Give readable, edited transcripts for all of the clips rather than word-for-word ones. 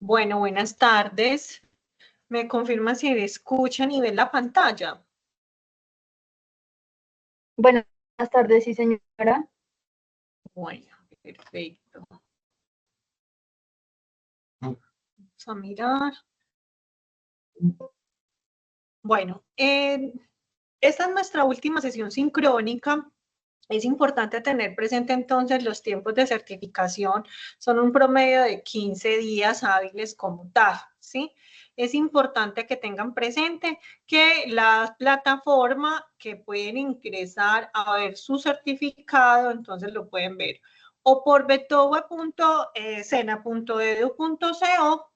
Bueno, buenas tardes. ¿Me confirma si escuchan y ven la pantalla? Buenas tardes, sí, señora. Bueno, perfecto. Vamos a mirar. Bueno, esta es nuestra última sesión sincrónica. Es importante tener presente entonces los tiempos de certificación, son un promedio de 15 días hábiles como tal, ¿sí? Es importante que tengan presente que la plataforma que pueden ingresar a ver su certificado, entonces lo pueden ver o por betowe.sena.edu.co.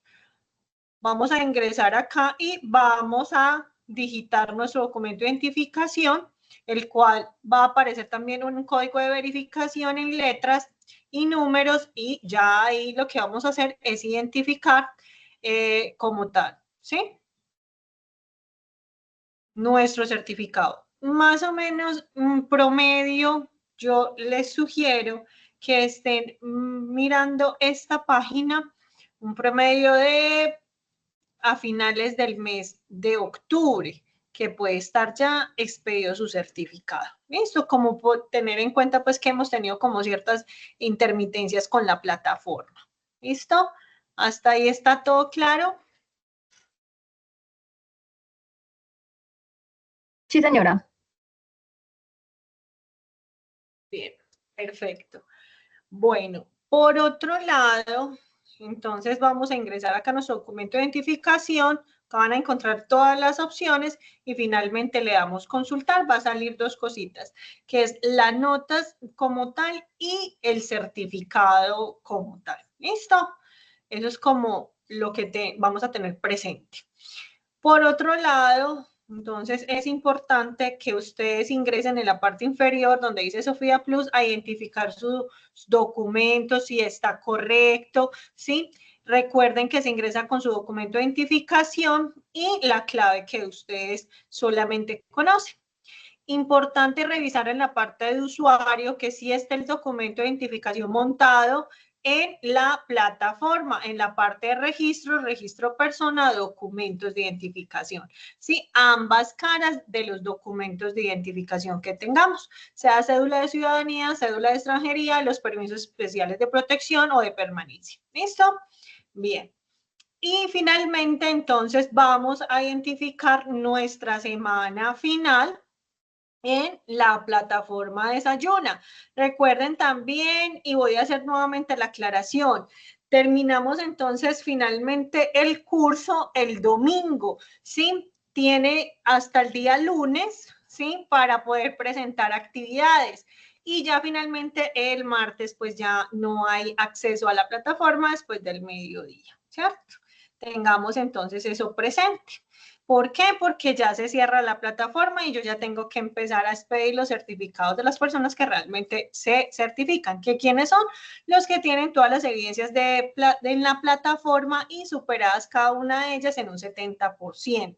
Vamos a ingresar acá y vamos a digitar nuestro documento de identificación, el cual va a aparecer también un código de verificación en letras y números, y ya ahí lo que vamos a hacer es identificar como tal, ¿sí? Nuestro certificado. Más o menos un promedio, yo les sugiero que estén mirando esta página, un promedio de a finales del mes de octubre, que puede estar ya expedido su certificado. ¿Listo? Como por tener en cuenta pues que hemos tenido como ciertas intermitencias con la plataforma. ¿Listo? Hasta ahí está todo claro. Sí, señora. Bien, perfecto. Bueno, por otro lado, entonces vamos a ingresar acá a nuestro documento de identificación, van a encontrar todas las opciones y finalmente le damos consultar, va a salir dos cositas, que es las notas como tal y el certificado como tal. ¿Listo? Eso es como lo que vamos a tener presente. Por otro lado, entonces es importante que ustedes ingresen en la parte inferior donde dice Sofía Plus a identificar sus documentos, si está correcto, ¿sí? Recuerden que se ingresa con su documento de identificación y la clave que ustedes solamente conocen. Importante revisar en la parte de usuario que sí esté el documento de identificación montado en la plataforma, en la parte de registro persona, documentos de identificación. Sí, ambas caras de los documentos de identificación que tengamos, sea cédula de ciudadanía, cédula de extranjería, los permisos especiales de protección o de permanencia. ¿Listo? Bien. Y finalmente, entonces, vamos a identificar nuestra semana final en la plataforma Desayuna. Recuerden también, y voy a hacer nuevamente la aclaración, terminamos entonces finalmente el curso el domingo, ¿sí? Tiene hasta el día lunes, ¿sí? Para poder presentar actividades. Y ya finalmente el martes, pues ya no hay acceso a la plataforma después del mediodía, ¿cierto? Tengamos entonces eso presente. ¿Por qué? Porque ya se cierra la plataforma y yo ya tengo que empezar a expedir los certificados de las personas que realmente se certifican. ¿Que quiénes son? Los que tienen todas las evidencias en la plataforma y superadas cada una de ellas en un 70%.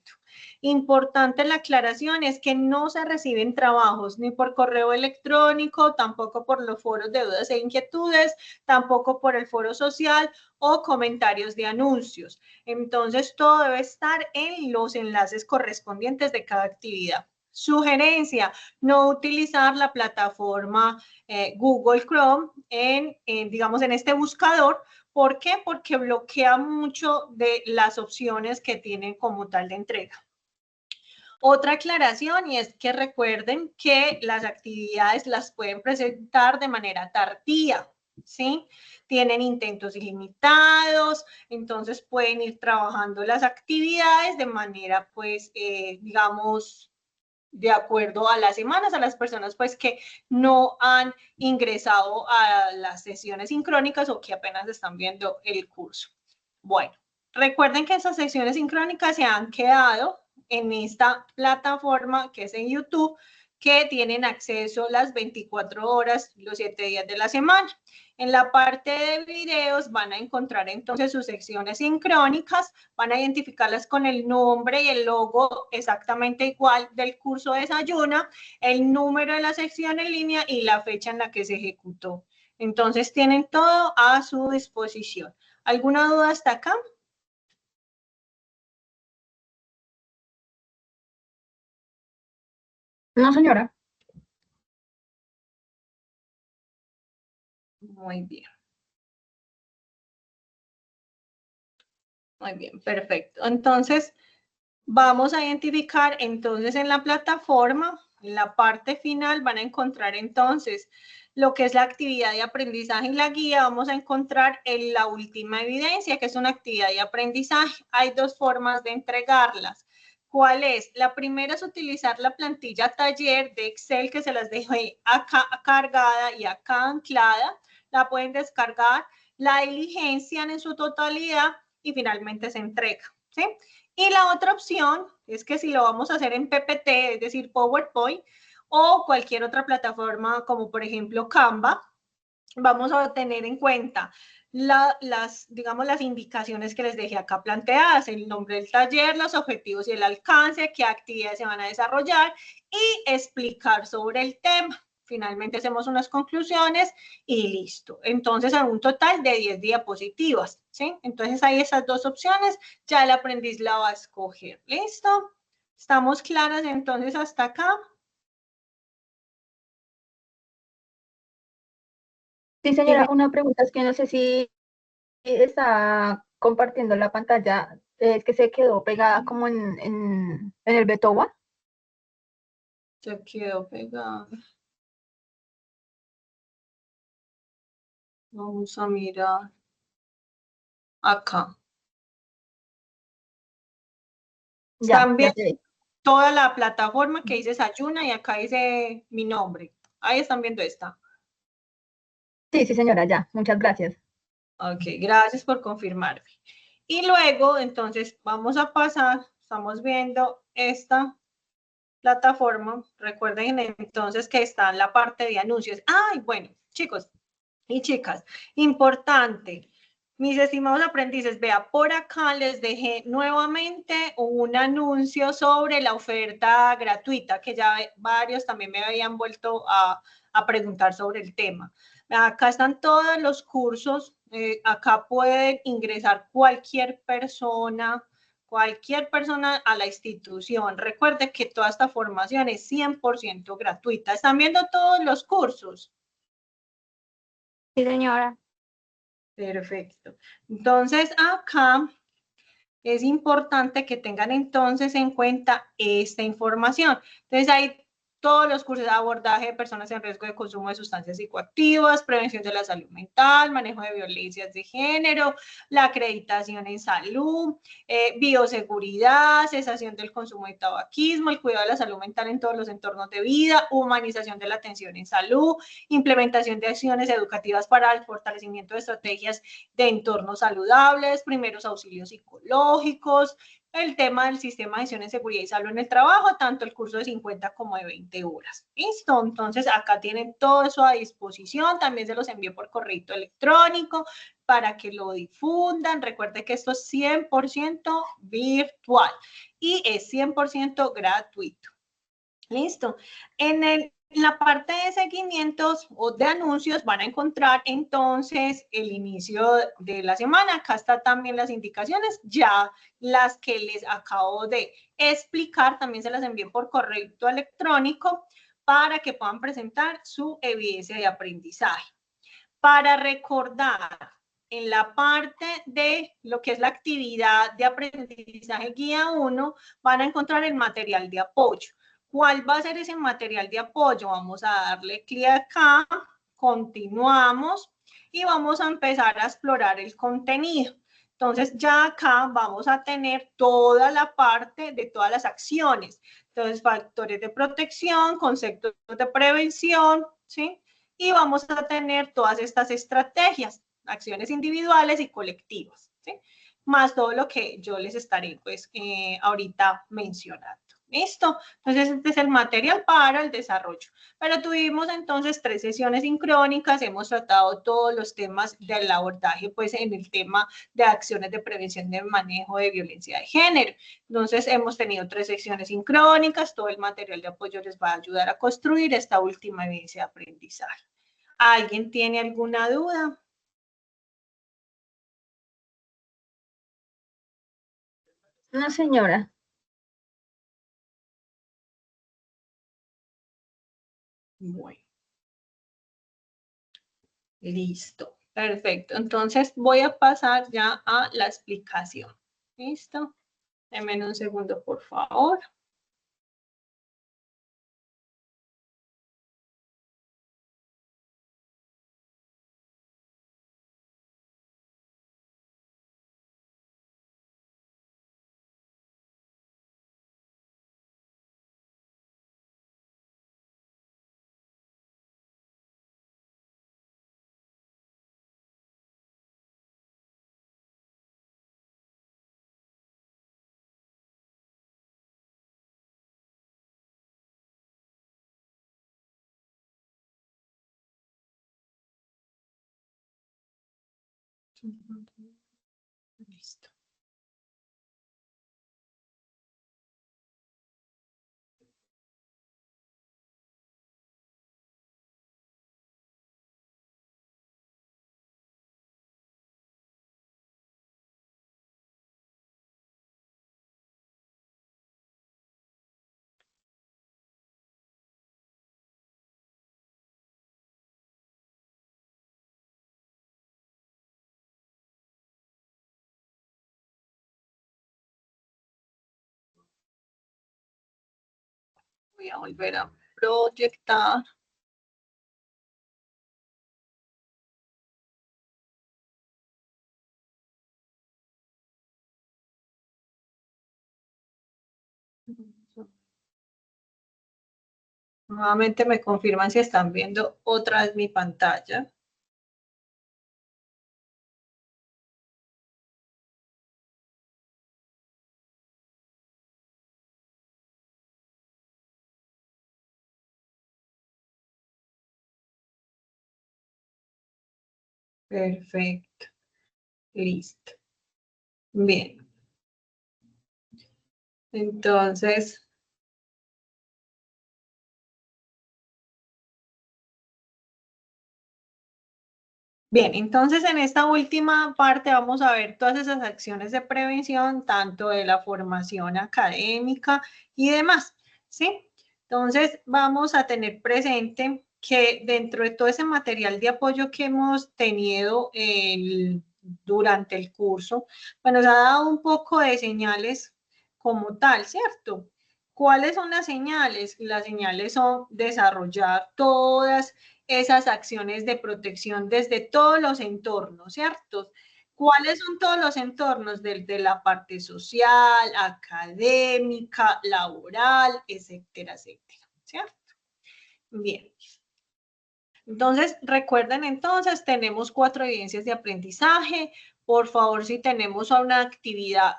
Importante la aclaración es que no se reciben trabajos ni por correo electrónico, tampoco por los foros de dudas e inquietudes, tampoco por el foro social o comentarios de anuncios. Entonces, todo debe estar en los enlaces correspondientes de cada actividad. Sugerencia, no utilizar la plataforma Google Chrome digamos, en este buscador. ¿Por qué? Porque bloquea mucho de las opciones que tienen como tal de entrega. Otra aclaración, y es que recuerden que las actividades las pueden presentar de manera tardía, ¿sí? Tienen intentos ilimitados, entonces pueden ir trabajando las actividades de manera, pues, digamos, de acuerdo a las semanas, a las personas, pues, que no han ingresado a las sesiones sincrónicas o que apenas están viendo el curso. Bueno, recuerden que esas sesiones sincrónicas se han quedado en esta plataforma que es en YouTube, que tienen acceso las 24 horas, los 7 días de la semana. En la parte de videos van a encontrar entonces sus secciones sincrónicas, van a identificarlas con el nombre y el logo exactamente igual del curso Desayuna, el número de la sección en línea y la fecha en la que se ejecutó. Entonces tienen todo a su disposición. ¿Alguna duda hasta acá? No, señora. Muy bien. Muy bien, perfecto. Entonces, vamos a identificar, entonces, en la plataforma, en la parte final, van a encontrar, entonces, lo que es la actividad de aprendizaje y la guía. Vamos a encontrar en la última evidencia, que es una actividad de aprendizaje. Hay dos formas de entregarlas. ¿Cuál es? La primera es utilizar la plantilla taller de Excel, que se las dejé acá cargada y acá anclada. La pueden descargar, la diligencian en su totalidad y finalmente se entrega, ¿sí? Y la otra opción es que si lo vamos a hacer en PPT, es decir, PowerPoint, o cualquier otra plataforma como por ejemplo Canva, vamos a tener en cuenta digamos, las indicaciones que les dejé acá planteadas, el nombre del taller, los objetivos y el alcance, qué actividades se van a desarrollar y explicar sobre el tema. Finalmente hacemos unas conclusiones y listo. Entonces, a un total de 10 diapositivas, ¿sí? Entonces, hay esas dos opciones, ya el aprendiz la va a escoger. ¿Listo? ¿Estamos claras entonces hasta acá? Sí, señora, una pregunta es que no sé si está compartiendo la pantalla, es que se quedó pegada como en el Betowa. Se quedó pegada. Vamos a mirar acá. Ya, Están ya viendo te vi. toda la plataforma que dice Sayuna y acá dice mi nombre. Ahí están viendo esta. Sí, sí, señora, ya. Muchas gracias. Ok, gracias por confirmarme. Y luego, entonces, vamos a pasar, estamos viendo esta plataforma. Recuerden entonces que está en la parte de anuncios. Ay, bueno, chicos y chicas, importante. Mis estimados aprendices, vea, por acá les dejé nuevamente un anuncio sobre la oferta gratuita, que ya varios también me habían vuelto a preguntar sobre el tema. Acá están todos los cursos, acá pueden ingresar cualquier persona a la institución. Recuerde que toda esta formación es 100% gratuita. ¿Están viendo todos los cursos? Sí, señora. Perfecto. Entonces, acá es importante que tengan entonces en cuenta esta información. Entonces, hay todos los cursos de abordaje de personas en riesgo de consumo de sustancias psicoactivas, prevención de la salud mental, manejo de violencias de género, la acreditación en salud, bioseguridad, cesación del consumo de tabaquismo, el cuidado de la salud mental en todos los entornos de vida, humanización de la atención en salud, implementación de acciones educativas para el fortalecimiento de estrategias de entornos saludables, primeros auxilios psicológicos, el tema del sistema de gestión en seguridad y salud en el trabajo, tanto el curso de 50 como de 20 horas. ¿Listo? Entonces, acá tienen todo eso a disposición. También se los envío por correo electrónico para que lo difundan. Recuerde que esto es 100% virtual y es 100% gratuito. Listo. En la parte de seguimientos o de anuncios van a encontrar entonces el inicio de la semana. Acá están también las indicaciones, ya las que les acabo de explicar, también se las envié por correo electrónico para que puedan presentar su evidencia de aprendizaje. Para recordar, en la parte de lo que es la actividad de aprendizaje guía 1, van a encontrar el material de apoyo. ¿Cuál va a ser ese material de apoyo? Vamos a darle clic acá, continuamos y vamos a empezar a explorar el contenido. Entonces ya acá vamos a tener toda la parte de todas las acciones. Entonces, factores de protección, conceptos de prevención, ¿sí? Y vamos a tener todas estas estrategias, acciones individuales y colectivas, ¿sí? Más todo lo que yo les estaré pues ahorita mencionando. ¿Listo? Entonces, este es el material para el desarrollo. Pero tuvimos entonces 3 sesiones sincrónicas, hemos tratado todos los temas del abordaje, pues en el tema de acciones de prevención de manejo de violencia de género. Entonces, hemos tenido 3 secciones sincrónicas, todo el material de apoyo les va a ayudar a construir esta última evidencia de aprendizaje. ¿Alguien tiene alguna duda? No, señora. Bueno. Listo. Perfecto. Entonces voy a pasar ya a la explicación. ¿Listo? Denme un segundo, por favor. Listo. Voy a volver a proyectar. Nuevamente me confirman si están viendo otra vez mi pantalla. Perfecto. Listo. Bien. Entonces, bien, entonces en esta última parte vamos a ver todas esas acciones de prevención, tanto de la formación académica y demás, ¿sí? Entonces vamos a tener presente que dentro de todo ese material de apoyo que hemos tenido durante el curso, pues nos ha dado un poco de señales como tal, ¿cierto? ¿Cuáles son las señales? Las señales son desarrollar todas esas acciones de protección desde todos los entornos, ¿cierto? ¿Cuáles son todos los entornos? Desde la parte social, académica, laboral, etcétera, etcétera, ¿cierto? Bien. Entonces, recuerden entonces, tenemos 4 evidencias de aprendizaje. Por favor, si tenemos una actividad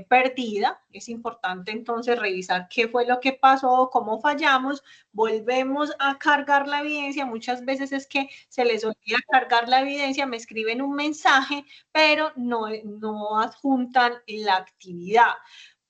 perdida, es importante entonces revisar qué fue lo que pasó, cómo fallamos, volvemos a cargar la evidencia. Muchas veces es que se les olvida cargar la evidencia, me escriben un mensaje, pero no adjuntan la actividad.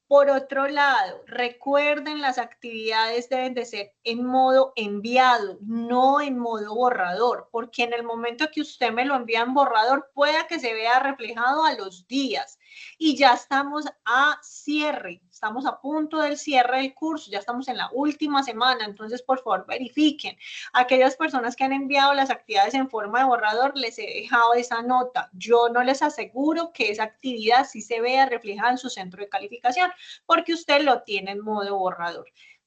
Por otro lado, recuerden, las actividades deben de ser en modo enviado, no en modo borrador, porque en el momento que usted me lo envía en borrador, pueda que se vea reflejado a los días. Y ya estamos a cierre, estamos a punto del cierre del curso, ya estamos en la última semana, entonces por favor verifiquen. Aquellas personas que han enviado las actividades en forma de borrador, les he dejado esa nota. Yo no les aseguro que esa actividad sí se vea reflejada en su centro de calificación, porque usted lo tiene en modo borrador.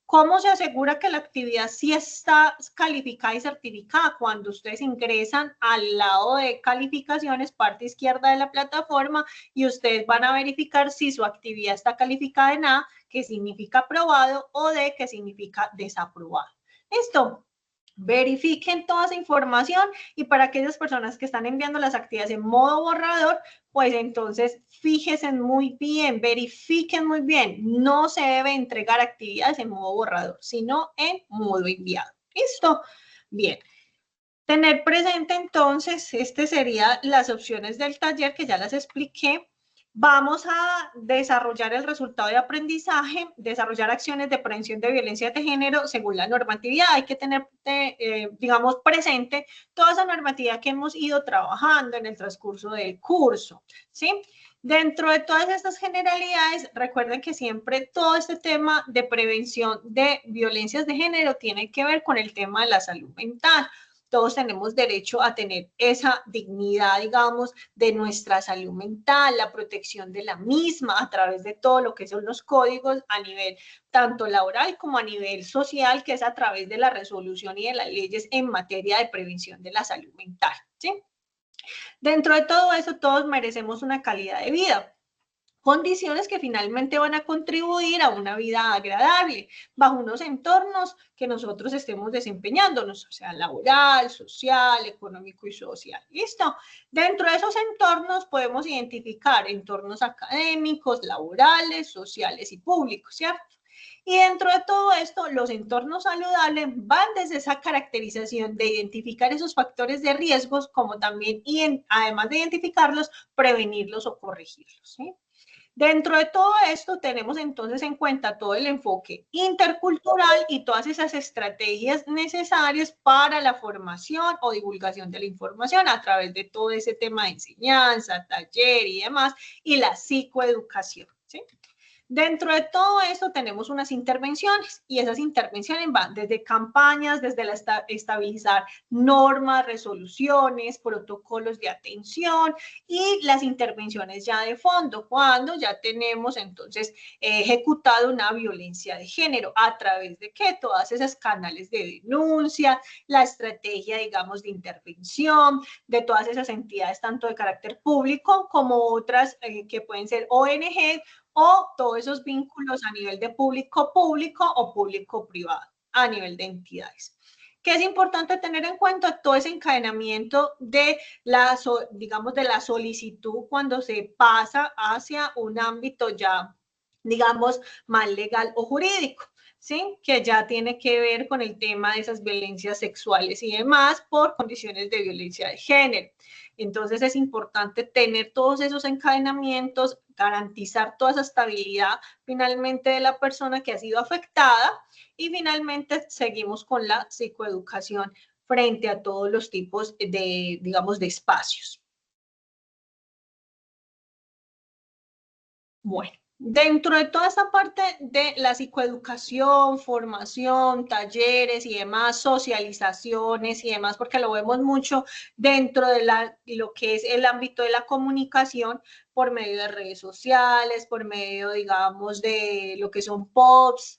¿Cómo se asegura que la actividad sí está calificada y certificada? Cuando ustedes ingresan al lado de calificaciones, parte izquierda de la plataforma, y ustedes van a verificar si su actividad está calificada en A, que significa aprobado, o D, que significa desaprobado. ¿Listo? Verifiquen toda esa información, y para aquellas personas que están enviando las actividades en modo borrador, pues entonces fíjense muy bien, verifiquen muy bien, no se debe entregar actividades en modo borrador, sino en modo enviado. ¿Listo? Bien. Tener presente entonces, este serían las opciones del taller que ya las expliqué. Vamos a desarrollar el resultado de aprendizaje, desarrollar acciones de prevención de violencia de género según la normatividad. Hay que tener, digamos, presente toda esa normatividad que hemos ido trabajando en el transcurso del curso, ¿sí? Dentro de todas estas generalidades, recuerden que siempre todo este tema de prevención de violencias de género tiene que ver con el tema de la salud mental. Todos tenemos derecho a tener esa dignidad, digamos, de nuestra salud mental, la protección de la misma a través de todo lo que son los códigos a nivel tanto laboral como a nivel social, que es a través de la resolución y de las leyes en materia de prevención de la salud mental, ¿sí? Dentro de todo eso, todos merecemos una calidad de vida, condiciones que finalmente van a contribuir a una vida agradable bajo unos entornos que nosotros estemos desempeñándonos, o sea, laboral, social, económico y social. ¿Listo? Dentro de esos entornos podemos identificar entornos académicos, laborales, sociales y públicos, ¿cierto? Y dentro de todo esto, los entornos saludables van desde esa caracterización de identificar esos factores de riesgos, como también, y además de identificarlos, prevenirlos o corregirlos, ¿sí? Dentro de todo esto tenemos entonces en cuenta todo el enfoque intercultural y todas esas estrategias necesarias para la formación o divulgación de la información a través de todo ese tema de enseñanza, taller y demás, y la psicoeducación, ¿sí? Dentro de todo esto tenemos unas intervenciones y esas intervenciones van desde campañas, desde la estabilizar normas, resoluciones, protocolos de atención y las intervenciones ya de fondo, cuando ya tenemos entonces ejecutado una violencia de género a través de qué, todas esas canales de denuncia, la estrategia, digamos, de intervención, de todas esas entidades, tanto de carácter público como otras que pueden ser ONG o todos esos vínculos a nivel de público-público o público-privado, a nivel de entidades. Que es importante tener en cuenta todo ese encadenamiento de la, digamos, de la solicitud cuando se pasa hacia un ámbito ya, digamos, más legal o jurídico. ¿Sí? Que ya tiene que ver con el tema de esas violencias sexuales y demás por condiciones de violencia de género. Entonces es importante tener todos esos encadenamientos, garantizar toda esa estabilidad finalmente de la persona que ha sido afectada y finalmente seguimos con la psicoeducación frente a todos los tipos de, digamos, de espacios. Bueno. Dentro de toda esta parte de la psicoeducación, formación, talleres y demás, socializaciones y demás, porque lo vemos mucho dentro de lo que es el ámbito de la comunicación por medio de redes sociales, por medio, digamos, de lo que son posts,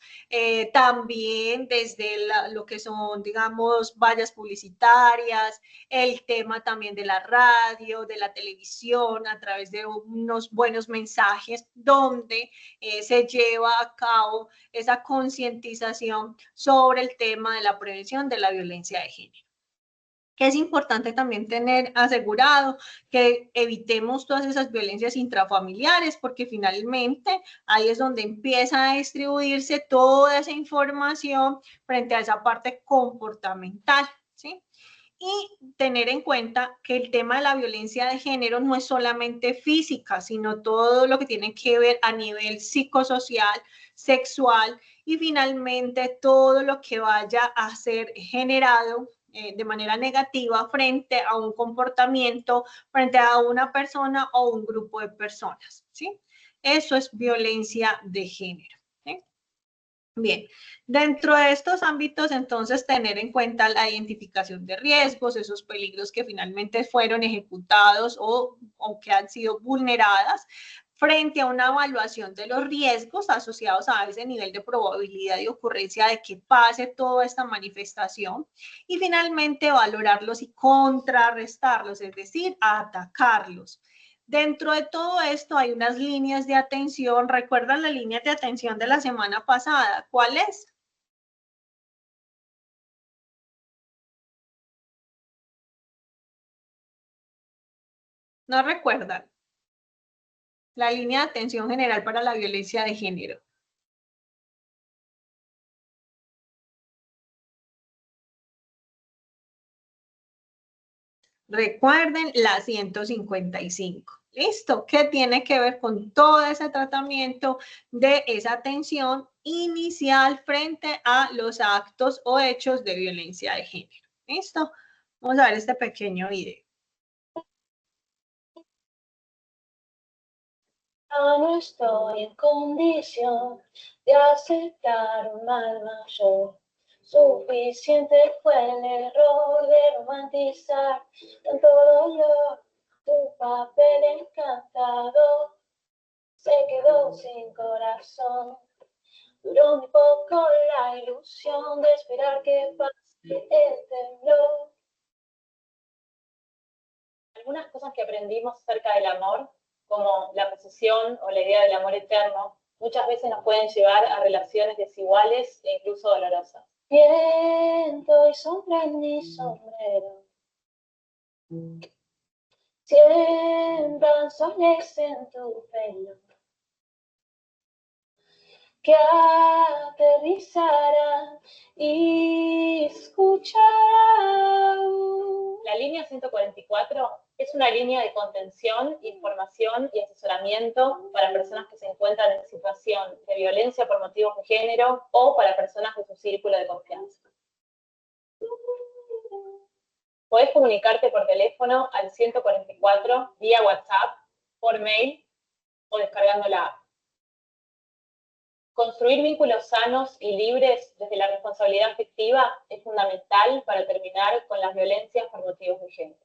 también desde lo que son, digamos, vallas publicitarias, el tema también de la radio, de la televisión, a través de unos buenos mensajes donde se lleva a cabo esa concientización sobre el tema de la prevención de la violencia de género. Que es importante también tener asegurado que evitemos todas esas violencias intrafamiliares, porque finalmente ahí es donde empieza a distribuirse toda esa información frente a esa parte comportamental, ¿sí? Y tener en cuenta que el tema de la violencia de género no es solamente física, sino todo lo que tiene que ver a nivel psicosocial, sexual y finalmente todo lo que vaya a ser generado de manera negativa frente a un comportamiento, frente a una persona o un grupo de personas, ¿sí? Eso es violencia de género. ¿Sí? Bien, dentro de estos ámbitos, entonces, tener en cuenta la identificación de riesgos, esos peligros que finalmente fueron ejecutados o que han sido vulneradas, frente a una evaluación de los riesgos asociados a ese nivel de probabilidad y ocurrencia de que pase toda esta manifestación y finalmente valorarlos y contrarrestarlos, es decir, atacarlos. Dentro de todo esto hay unas líneas de atención. ¿Recuerdan la línea de atención de la semana pasada? ¿Cuál es? ¿No recuerdan? La línea de atención general para la violencia de género. Recuerden la 155. ¿Listo? ¿Qué tiene que ver con todo ese tratamiento de esa atención inicial frente a los actos o hechos de violencia de género? ¿Listo? Vamos a ver este pequeño video. no estoy en condición de aceptar un mal mayor. Suficiente fue el error de romantizar tanto dolor. Tu papel encantador se quedó sin corazón. Duró muy poco la ilusión de esperar que pase el temblor. Algunas cosas que aprendimos acerca del amor, como la posesión o la idea del amor eterno, muchas veces nos pueden llevar a relaciones desiguales e incluso dolorosas. Viento y sombra en mi sombrero, siembran soles en tu pelo, que aterrizarán y escucharán. La línea 144 es una línea de contención, información y asesoramiento para personas que se encuentran en situación de violencia por motivos de género o para personas de su círculo de confianza. Podés comunicarte por teléfono al 144, vía WhatsApp, por mail o descargando la app. Construir vínculos sanos y libres desde la responsabilidad afectiva es fundamental para terminar con las violencias por motivos de género.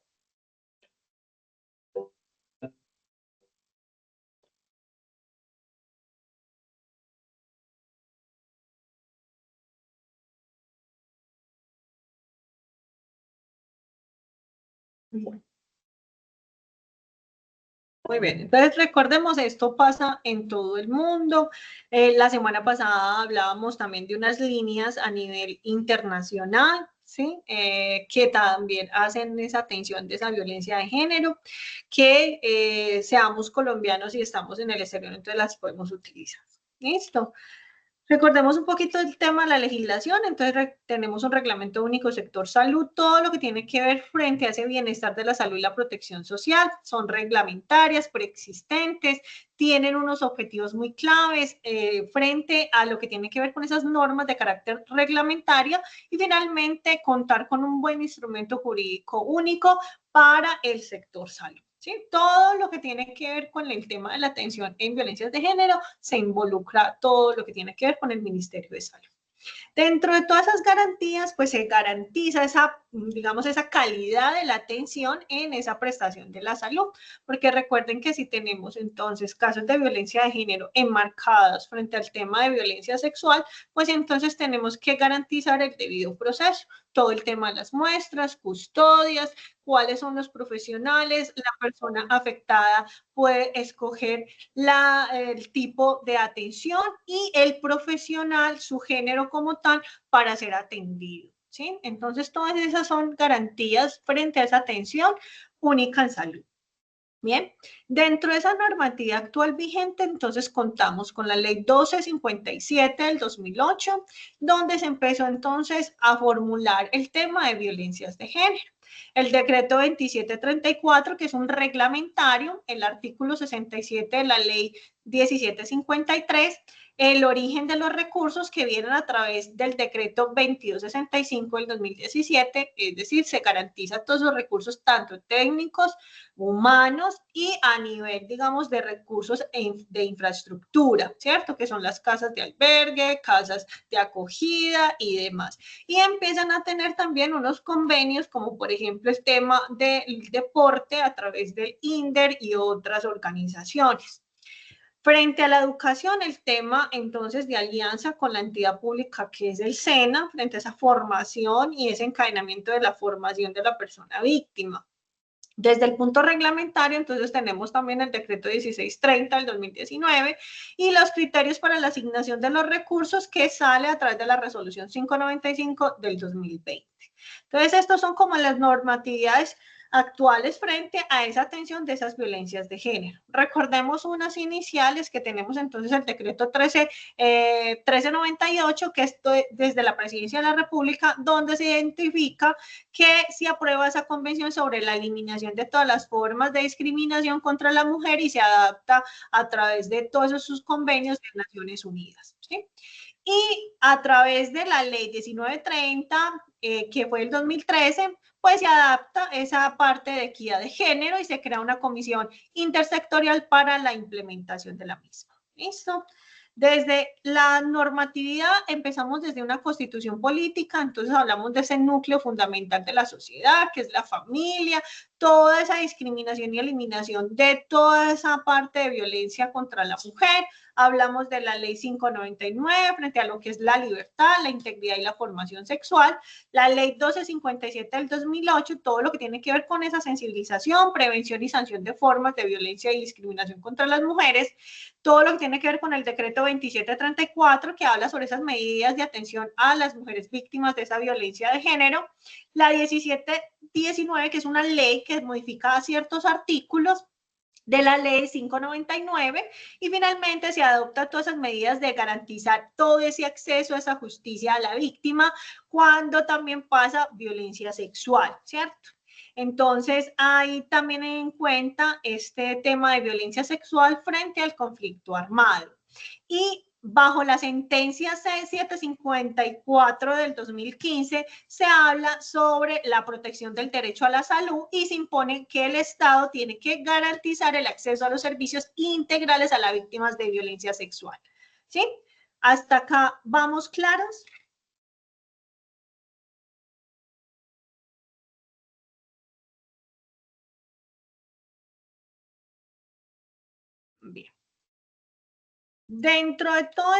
Muy bien, entonces recordemos, esto pasa en todo el mundo. La semana pasada hablábamos también de unas líneas a nivel internacional, ¿sí? Que también hacen esa atención de esa violencia de género, que seamos colombianos y estamos en el exterior, entonces las podemos utilizar. ¿Listo? Recordemos un poquito el tema de la legislación, entonces tenemos un reglamento único sector salud, todo lo que tiene que ver frente a ese bienestar de la salud y la protección social, son reglamentarias, preexistentes, tienen unos objetivos muy claves frente a lo que tiene que ver con esas normas de carácter reglamentario y finalmente contar con un buen instrumento jurídico único para el sector salud. ¿Sí? Todo lo que tiene que ver con el tema de la atención en violencias de género se involucra todo lo que tiene que ver con el Ministerio de Salud. Dentro de todas esas garantías, pues se garantiza esa, digamos, esa calidad de la atención en esa prestación de la salud, porque recuerden que si tenemos entonces casos de violencia de género enmarcados frente al tema de violencia sexual, pues entonces tenemos que garantizar el debido proceso, todo el tema de las muestras, custodias, cuáles son los profesionales, la persona afectada puede escoger el tipo de atención y el profesional, su género como tal, para ser atendido. ¿Sí? Entonces, todas esas son garantías frente a esa atención única en salud. Bien, dentro de esa normativa actual vigente, entonces contamos con la ley 1257 del 2008, donde se empezó entonces a formular el tema de violencias de género. El decreto 2734, que es un reglamentario, el artículo 67 de la ley 1753, el origen de los recursos que vienen a través del decreto 2265 del 2017, es decir, se garantiza todos los recursos, tanto técnicos, humanos y a nivel, digamos, de recursos de infraestructura, ¿cierto? Que son las casas de albergue, casas de acogida y demás. Y empiezan a tener también unos convenios, como por ejemplo el tema del deporte a través del INDER y otras organizaciones. Frente a la educación, el tema entonces de alianza con la entidad pública que es el SENA, frente a esa formación y ese encadenamiento de la formación de la persona víctima. Desde el punto reglamentario, entonces tenemos también el decreto 1630 del 2019 y los criterios para la asignación de los recursos que sale a través de la resolución 595 del 2020. Entonces, estos son como las normatividades actuales frente a esa atención de esas violencias de género. Recordemos unas iniciales que tenemos entonces el decreto 1398, que es desde la Presidencia de la República, donde se identifica que se aprueba esa convención sobre la eliminación de todas las formas de discriminación contra la mujer y se adapta a través de todos esos convenios de Naciones Unidas. ¿Sí? Y a través de la ley 1930, que fue el 2013, pues se adapta esa parte de equidad de género y se crea una comisión intersectorial para la implementación de la misma. ¿Listo? Desde la normatividad empezamos desde una constitución política, entonces hablamos de ese núcleo fundamental de la sociedad, que es la familia, toda esa discriminación y eliminación de toda esa parte de violencia contra la mujer. Hablamos de la ley 599 frente a lo que es la libertad, la integridad y la formación sexual, la ley 1257 del 2008, todo lo que tiene que ver con esa sensibilización, prevención y sanción de formas de violencia y discriminación contra las mujeres, todo lo que tiene que ver con el decreto 2734, que habla sobre esas medidas de atención a las mujeres víctimas de esa violencia de género, la 1719, que es una ley que modifica ciertos artículos de la ley 599 y finalmente se adoptan todas esas medidas de garantizar todo ese acceso a esa justicia a la víctima cuando también pasa violencia sexual, ¿cierto? Entonces, hay también en cuenta este tema de violencia sexual frente al conflicto armado. Y bajo la sentencia C754 del 2015 se habla sobre la protección del derecho a la salud y se impone que el Estado tiene que garantizar el acceso a los servicios integrales a las víctimas de violencia sexual. ¿Sí? ¿Hasta acá vamos claros? Bien. Dentro de toda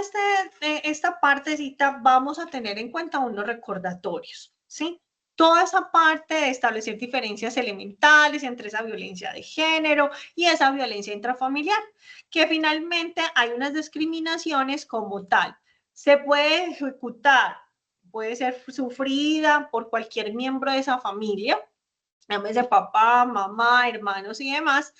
esta partecita vamos a tener en cuenta unos recordatorios, ¿sí? Toda esa parte de establecer diferencias elementales entre esa violencia de género y esa violencia intrafamiliar, que finalmente hay unas discriminaciones como tal. Se puede ejecutar, puede ser sufrida por cualquier miembro de esa familia, llámese papá, mamá, hermanos y demás.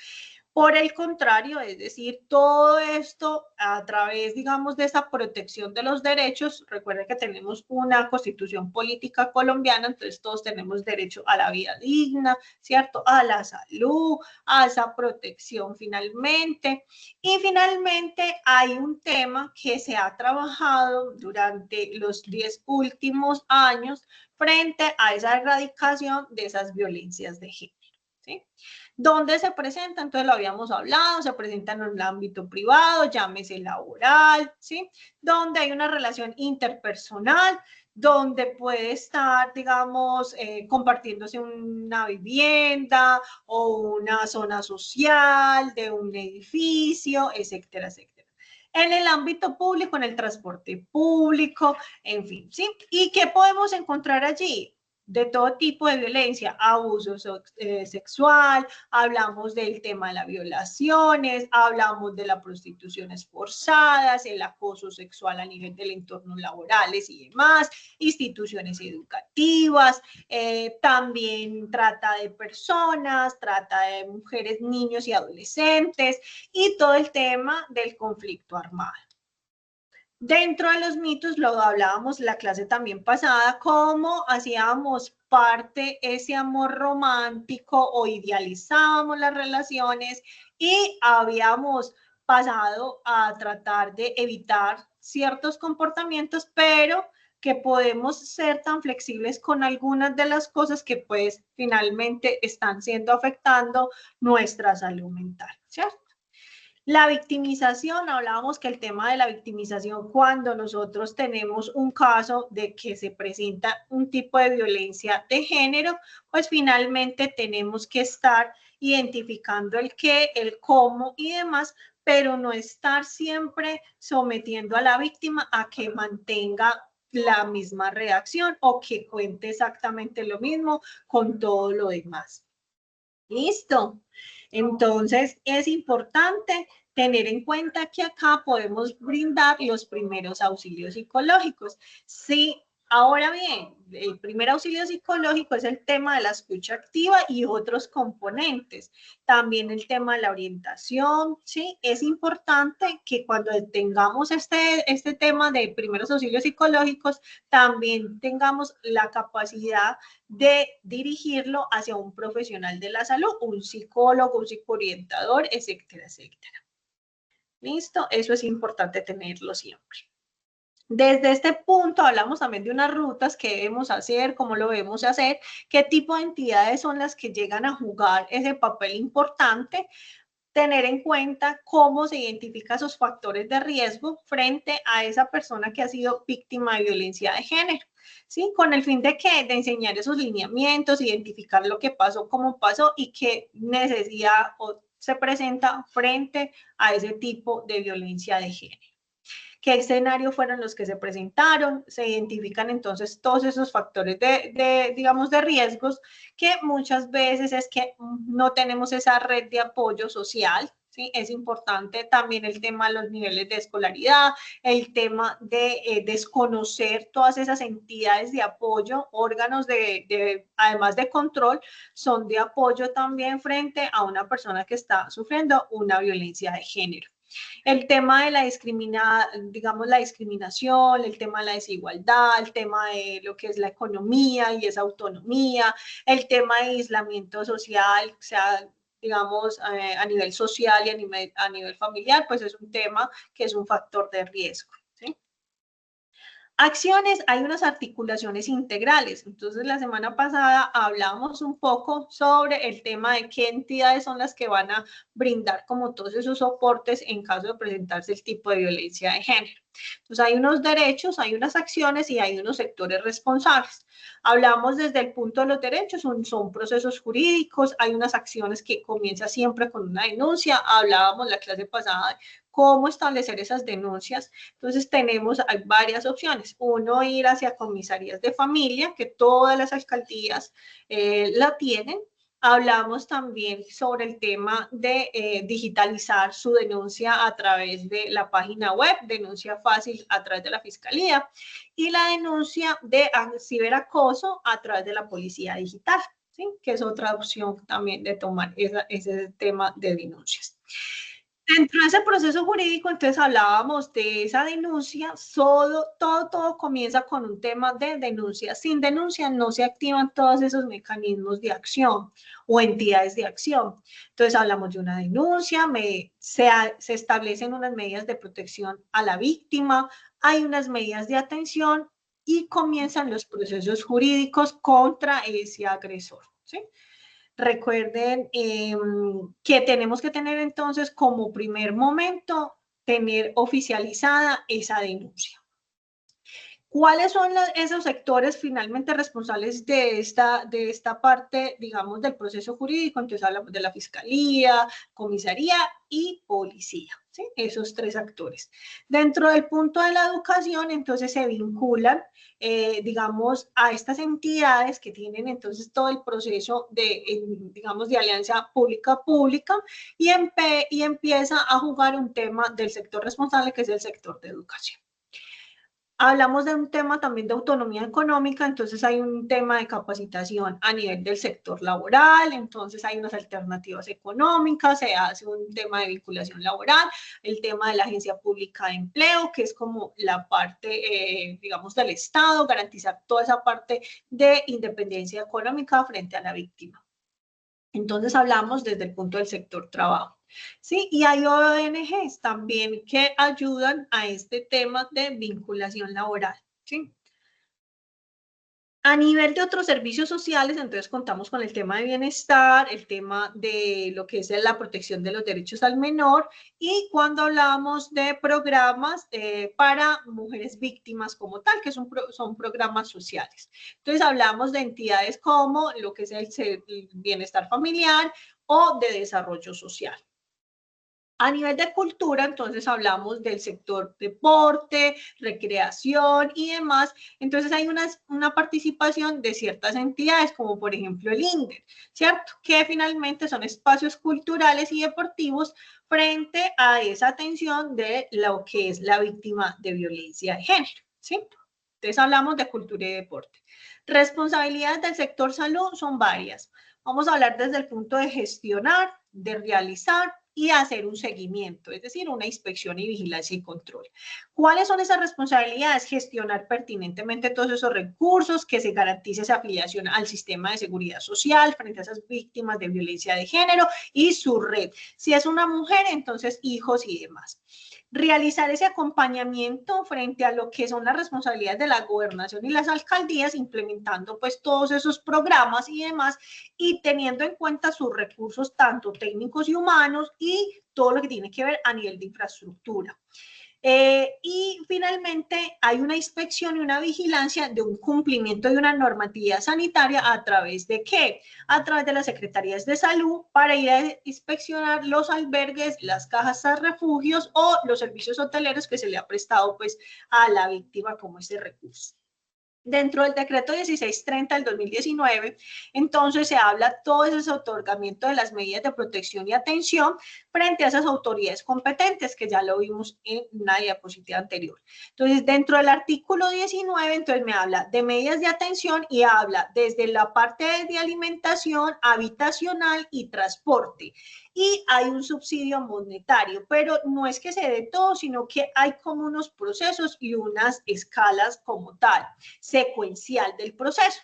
Por el contrario, es decir, todo esto a través, digamos, de esa protección de los derechos. Recuerden que tenemos una constitución política colombiana, entonces todos tenemos derecho a la vida digna, ¿cierto? A la salud, a esa protección finalmente. Y finalmente hay un tema que se ha trabajado durante los 10 últimos años frente a esa erradicación de esas violencias de género, ¿sí? ¿Dónde se presenta? Entonces lo habíamos hablado, se presenta en el ámbito privado, llámese laboral, ¿sí? Donde hay una relación interpersonal, donde puede estar, digamos, compartiéndose una vivienda o una zona social de un edificio, etcétera, etcétera. En el ámbito público, en el transporte público, en fin, ¿sí? ¿Y qué podemos encontrar allí? De todo tipo de violencia, abuso sexual, hablamos del tema de las violaciones, hablamos de las prostituciones forzadas, el acoso sexual a nivel del entorno laborales y demás, instituciones educativas, también trata de personas, trata de mujeres, niños y adolescentes y todo el tema del conflicto armado. Dentro de los mitos, lo hablábamos la clase también pasada, cómo hacíamos parte ese amor romántico o idealizábamos las relaciones y habíamos pasado a tratar de evitar ciertos comportamientos, pero que podemos ser tan flexibles con algunas de las cosas que pues finalmente están siendo afectando nuestra salud mental, ¿cierto? La victimización, hablábamos que el tema de la victimización, cuando nosotros tenemos un caso de que se presenta un tipo de violencia de género, pues finalmente tenemos que estar identificando el qué, el cómo y demás, pero no estar siempre sometiendo a la víctima a que mantenga la misma reacción o que cuente exactamente lo mismo con todo lo demás. ¿Listo? Entonces, es importante tener en cuenta que acá podemos brindar los primeros auxilios psicológicos. Sí, ahora bien, el primer auxilio psicológico es el tema de la escucha activa y otros componentes. También el tema de la orientación, ¿sí? Es importante que cuando tengamos este tema de primeros auxilios psicológicos, también tengamos la capacidad de dirigirlo hacia un profesional de la salud, un psicólogo, un psicoorientador, etcétera, etcétera. ¿Listo? Eso es importante tenerlo siempre. Desde este punto hablamos también de unas rutas que debemos hacer, cómo lo debemos hacer, qué tipo de entidades son las que llegan a jugar ese papel importante, tener en cuenta cómo se identifican esos factores de riesgo frente a esa persona que ha sido víctima de violencia de género, ¿sí? Con el fin de que de enseñar esos lineamientos, identificar lo que pasó, cómo pasó y qué necesidad se presenta frente a ese tipo de violencia de género. ¿Qué escenarios fueron los que se presentaron? Se identifican entonces todos esos factores digamos, de riesgos que muchas veces es que no tenemos esa red de apoyo social. ¿Sí? Es importante también el tema de los niveles de escolaridad, el tema de desconocer todas esas entidades de apoyo, órganos además de control, son de apoyo también frente a una persona que está sufriendo una violencia de género. El tema de digamos, la discriminación, el tema de la desigualdad, el tema de lo que es la economía y esa autonomía, el tema de aislamiento social, sea, digamos, a nivel social y a nivel familiar, pues es un tema que es un factor de riesgo. ¿Sí? Acciones, hay unas articulaciones integrales. Entonces, la semana pasada hablamos un poco sobre el tema de qué entidades son las que van a brindar como todos esos soportes en caso de presentarse el tipo de violencia de género. Entonces, hay unos derechos, hay unas acciones y hay unos sectores responsables. Hablamos desde el punto de los derechos, son procesos jurídicos, hay unas acciones que comienzan siempre con una denuncia. Hablábamos la clase pasada cómo establecer esas denuncias. Entonces tenemos hay varias opciones. Uno, ir hacia comisarías de familia, que todas las alcaldías la tienen. Hablamos también sobre el tema de digitalizar su denuncia a través de la página web, denuncia fácil a través de la Fiscalía, y la denuncia de ciberacoso a través de la Policía Digital, ¿sí? Que es otra opción también de tomar ese tema de denuncias. Dentro de ese proceso jurídico, entonces hablábamos de esa denuncia, todo comienza con un tema de denuncia. Sin denuncia no se activan todos esos mecanismos de acción o entidades de acción. Entonces hablamos de una denuncia, se establecen unas medidas de protección a la víctima, hay unas medidas de atención y comienzan los procesos jurídicos contra ese agresor, ¿sí? Recuerden que tenemos que tener entonces como primer momento, tener oficializada esa denuncia. ¿Cuáles son esos sectores finalmente responsables de esta parte, digamos, del proceso jurídico? Entonces hablamos de la Fiscalía, Comisaría y Policía, ¿sí? Esos tres actores. Dentro del punto de la educación, entonces se vinculan, digamos, a estas entidades que tienen entonces todo el proceso digamos, de alianza pública-pública y empieza a jugar un tema del sector responsable, que es el sector de educación. Hablamos de un tema también de autonomía económica, entonces hay un tema de capacitación a nivel del sector laboral, entonces hay unas alternativas económicas, se hace un tema de vinculación laboral, el tema de la agencia pública de empleo, que es como la parte, digamos, del Estado, garantizar toda esa parte de independencia económica frente a la víctima. Entonces hablamos desde el punto del sector trabajo. Sí, y hay ONGs también que ayudan a este tema de vinculación laboral. ¿Sí? A nivel de otros servicios sociales, entonces contamos con el tema de bienestar, el tema de lo que es la protección de los derechos al menor y cuando hablamos de programas para mujeres víctimas como tal, que son programas sociales. Entonces hablamos de entidades como lo que es el bienestar familiar o de desarrollo social. A nivel de cultura, entonces hablamos del sector deporte, recreación y demás. Entonces hay una participación de ciertas entidades, como por ejemplo el INDER, ¿cierto? Que finalmente son espacios culturales y deportivos frente a esa atención de lo que es la víctima de violencia de género, ¿sí? Entonces hablamos de cultura y deporte. Responsabilidades del sector salud son varias. Vamos a hablar desde el punto de gestionar, de realizar y hacer un seguimiento, es decir, una inspección y vigilancia y control. ¿Cuáles son esas responsabilidades? Gestionar pertinentemente todos esos recursos, que se garantice esa afiliación al sistema de seguridad social frente a esas víctimas de violencia de género y su red. Si es una mujer, entonces hijos y demás. realizar ese acompañamiento frente a lo que son las responsabilidades de la gobernación y las alcaldías, implementando pues todos esos programas y demás, y teniendo en cuenta sus recursos tanto técnicos y humanos y todo lo que tiene que ver a nivel de infraestructura. Y finalmente hay una inspección y una vigilancia de un cumplimiento de una normatividad sanitaria a través de ¿qué? A través de las secretarías de salud para ir a inspeccionar los albergues, las cajas de refugios o los servicios hoteleros que se le ha prestado pues a la víctima como ese recurso. Dentro del decreto 1630 del 2019, entonces se habla todo ese otorgamiento de las medidas de protección y atención frente a esas autoridades competentes, que ya lo vimos en una diapositiva anterior. Entonces, dentro del artículo 19, entonces me habla de medidas de atención y habla desde la parte de alimentación, habitacional y transporte. Y hay un subsidio monetario, pero no es que se dé todo, sino que hay como unos procesos y unas escalas como tal, secuencial del proceso.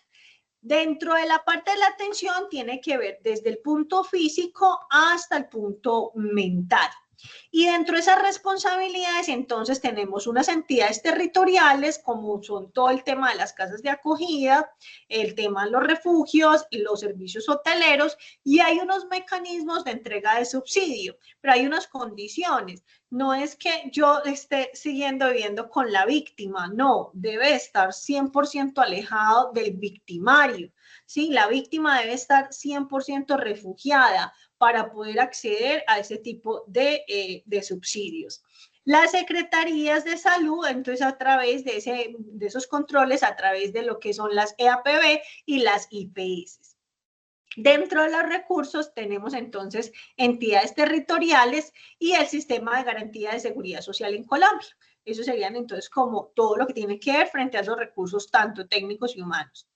Dentro de la parte de la atención tiene que ver desde el punto físico hasta el punto mental. Y dentro de esas responsabilidades, entonces, tenemos unas entidades territoriales, como son todo el tema de las casas de acogida, el tema de los refugios, los servicios hoteleros, y hay unos mecanismos de entrega de subsidio, pero hay unas condiciones. No es que yo esté siguiendo viviendo con la víctima, no, debe estar 100% alejado del victimario, ¿sí? La víctima debe estar 100% refugiada para poder acceder a ese tipo de subsidios. Las secretarías de salud, entonces a través de esos controles, a través de lo que son las EAPB y las IPS. Dentro de los recursos tenemos entonces entidades territoriales y el sistema de garantía de seguridad social en Colombia. Eso serían entonces como todo lo que tiene que ver frente a esos recursos tanto técnicos y humanos.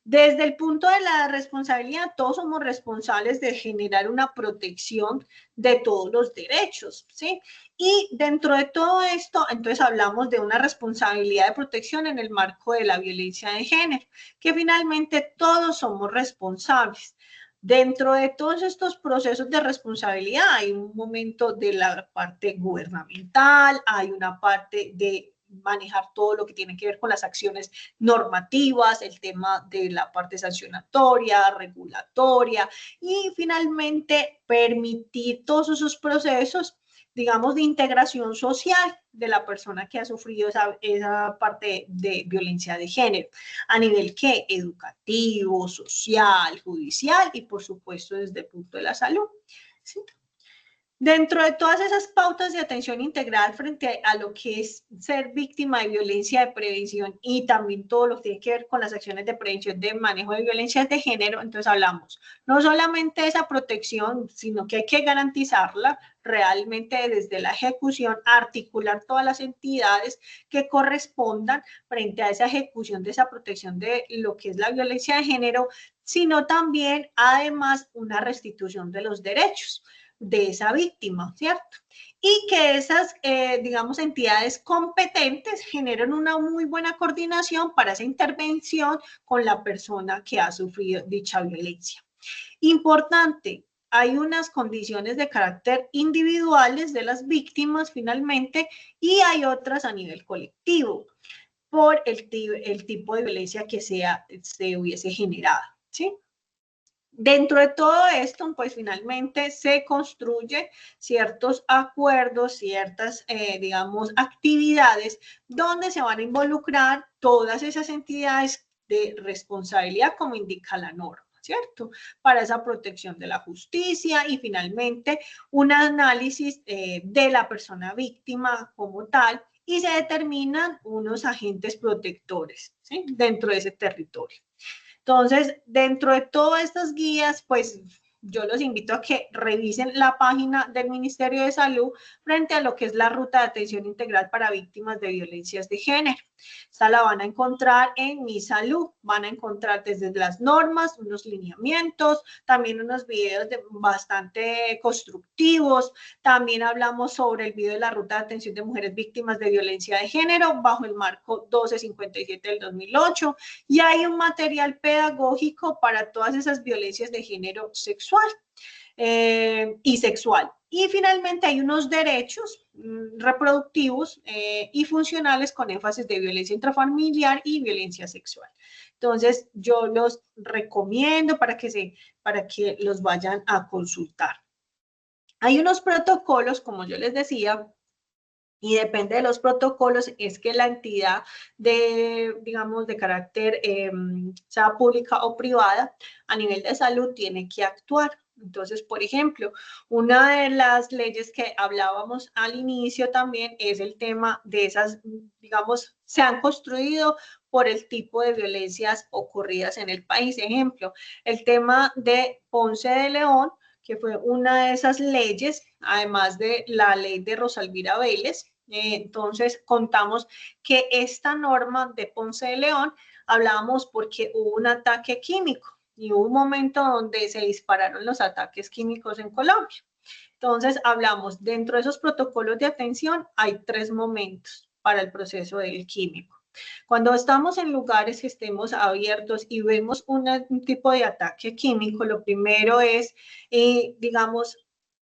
Desde el punto de la responsabilidad, todos somos responsables de generar una protección de todos los derechos, ¿sí? Y dentro de todo esto, entonces hablamos de una responsabilidad de protección en el marco de la violencia de género, que finalmente todos somos responsables. Dentro de todos estos procesos de responsabilidad hay un momento de la parte gubernamental, hay una parte de manejar todo lo que tiene que ver con las acciones normativas, el tema de la parte sancionatoria, regulatoria y finalmente permitir todos esos procesos, digamos, de integración social de la persona que ha sufrido esa parte de violencia de género, a nivel ¿qué? Educativo, social, judicial y por supuesto desde el punto de la salud. ¿Sí? Dentro de todas esas pautas de atención integral frente a lo que es ser víctima de violencia de prevención y también todo lo que tiene que ver con las acciones de prevención de manejo de violencia de género, entonces hablamos no solamente de esa protección, sino que hay que garantizarla realmente desde la ejecución, articular todas las entidades que correspondan frente a esa ejecución de esa protección de lo que es la violencia de género, sino también, además, una restitución de los derechos de esa víctima, ¿cierto? Y que esas, digamos, entidades competentes generen una muy buena coordinación para esa intervención con la persona que ha sufrido dicha violencia. Importante, hay unas condiciones de carácter individuales de las víctimas finalmente y hay otras a nivel colectivo por el tipo de violencia que se hubiese generado, ¿sí? Dentro de todo esto, pues finalmente se construye ciertos acuerdos, ciertas, digamos, actividades donde se van a involucrar todas esas entidades de responsabilidad como indica la norma, ¿cierto? Para esa protección de la justicia y finalmente un análisis de la persona víctima como tal y se determinan unos agentes protectores, ¿sí? Dentro de ese territorio. Entonces, dentro de todas estas guías, pues yo los invito a que revisen la página del Ministerio de Salud frente a lo que es la ruta de atención integral para víctimas de violencias de género. Esta la van a encontrar en Mi Salud, van a encontrar desde las normas, unos lineamientos, también unos videos bastante constructivos, también hablamos sobre el video de la ruta de atención de mujeres víctimas de violencia de género bajo el marco 1257 del 2008 y hay un material pedagógico para todas esas violencias de género sexual. y sexual. Y finalmente hay unos derechos reproductivos y funcionales con énfasis de violencia intrafamiliar y violencia sexual. Entonces, yo los recomiendo para que los vayan a consultar. Hay unos protocolos, como yo les decía, y depende de los protocolos, es que la entidad digamos, de carácter, sea pública o privada, a nivel de salud tiene que actuar. Entonces, por ejemplo, una de las leyes que hablábamos al inicio también es el tema de esas, digamos, se han construido por el tipo de violencias ocurridas en el país. Ejemplo, el tema de Ponce de León, que fue una de esas leyes, además de la ley de Rosalvira Vélez. Entonces, contamos que esta norma de Ponce de León, hablábamos porque hubo un ataque químico y hubo un momento donde se dispararon los ataques químicos en Colombia. Entonces, hablamos, dentro de esos protocolos de atención hay 3 momentos para el proceso del químico. Cuando estamos en lugares que estemos abiertos y vemos un tipo de ataque químico, lo primero es, digamos,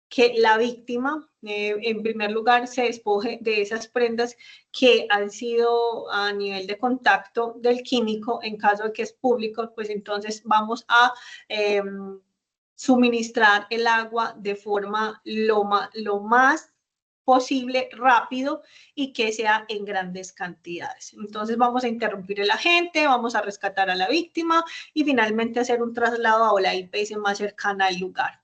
que la víctima, en primer lugar, se despoje de esas prendas que han sido a nivel de contacto del químico. En caso de que es público, pues entonces vamos a suministrar el agua de forma lo más posible, rápido y que sea en grandes cantidades. Entonces vamos a interrumpir el agente, vamos a rescatar a la víctima y finalmente hacer un traslado a la IPS más cercana al lugar.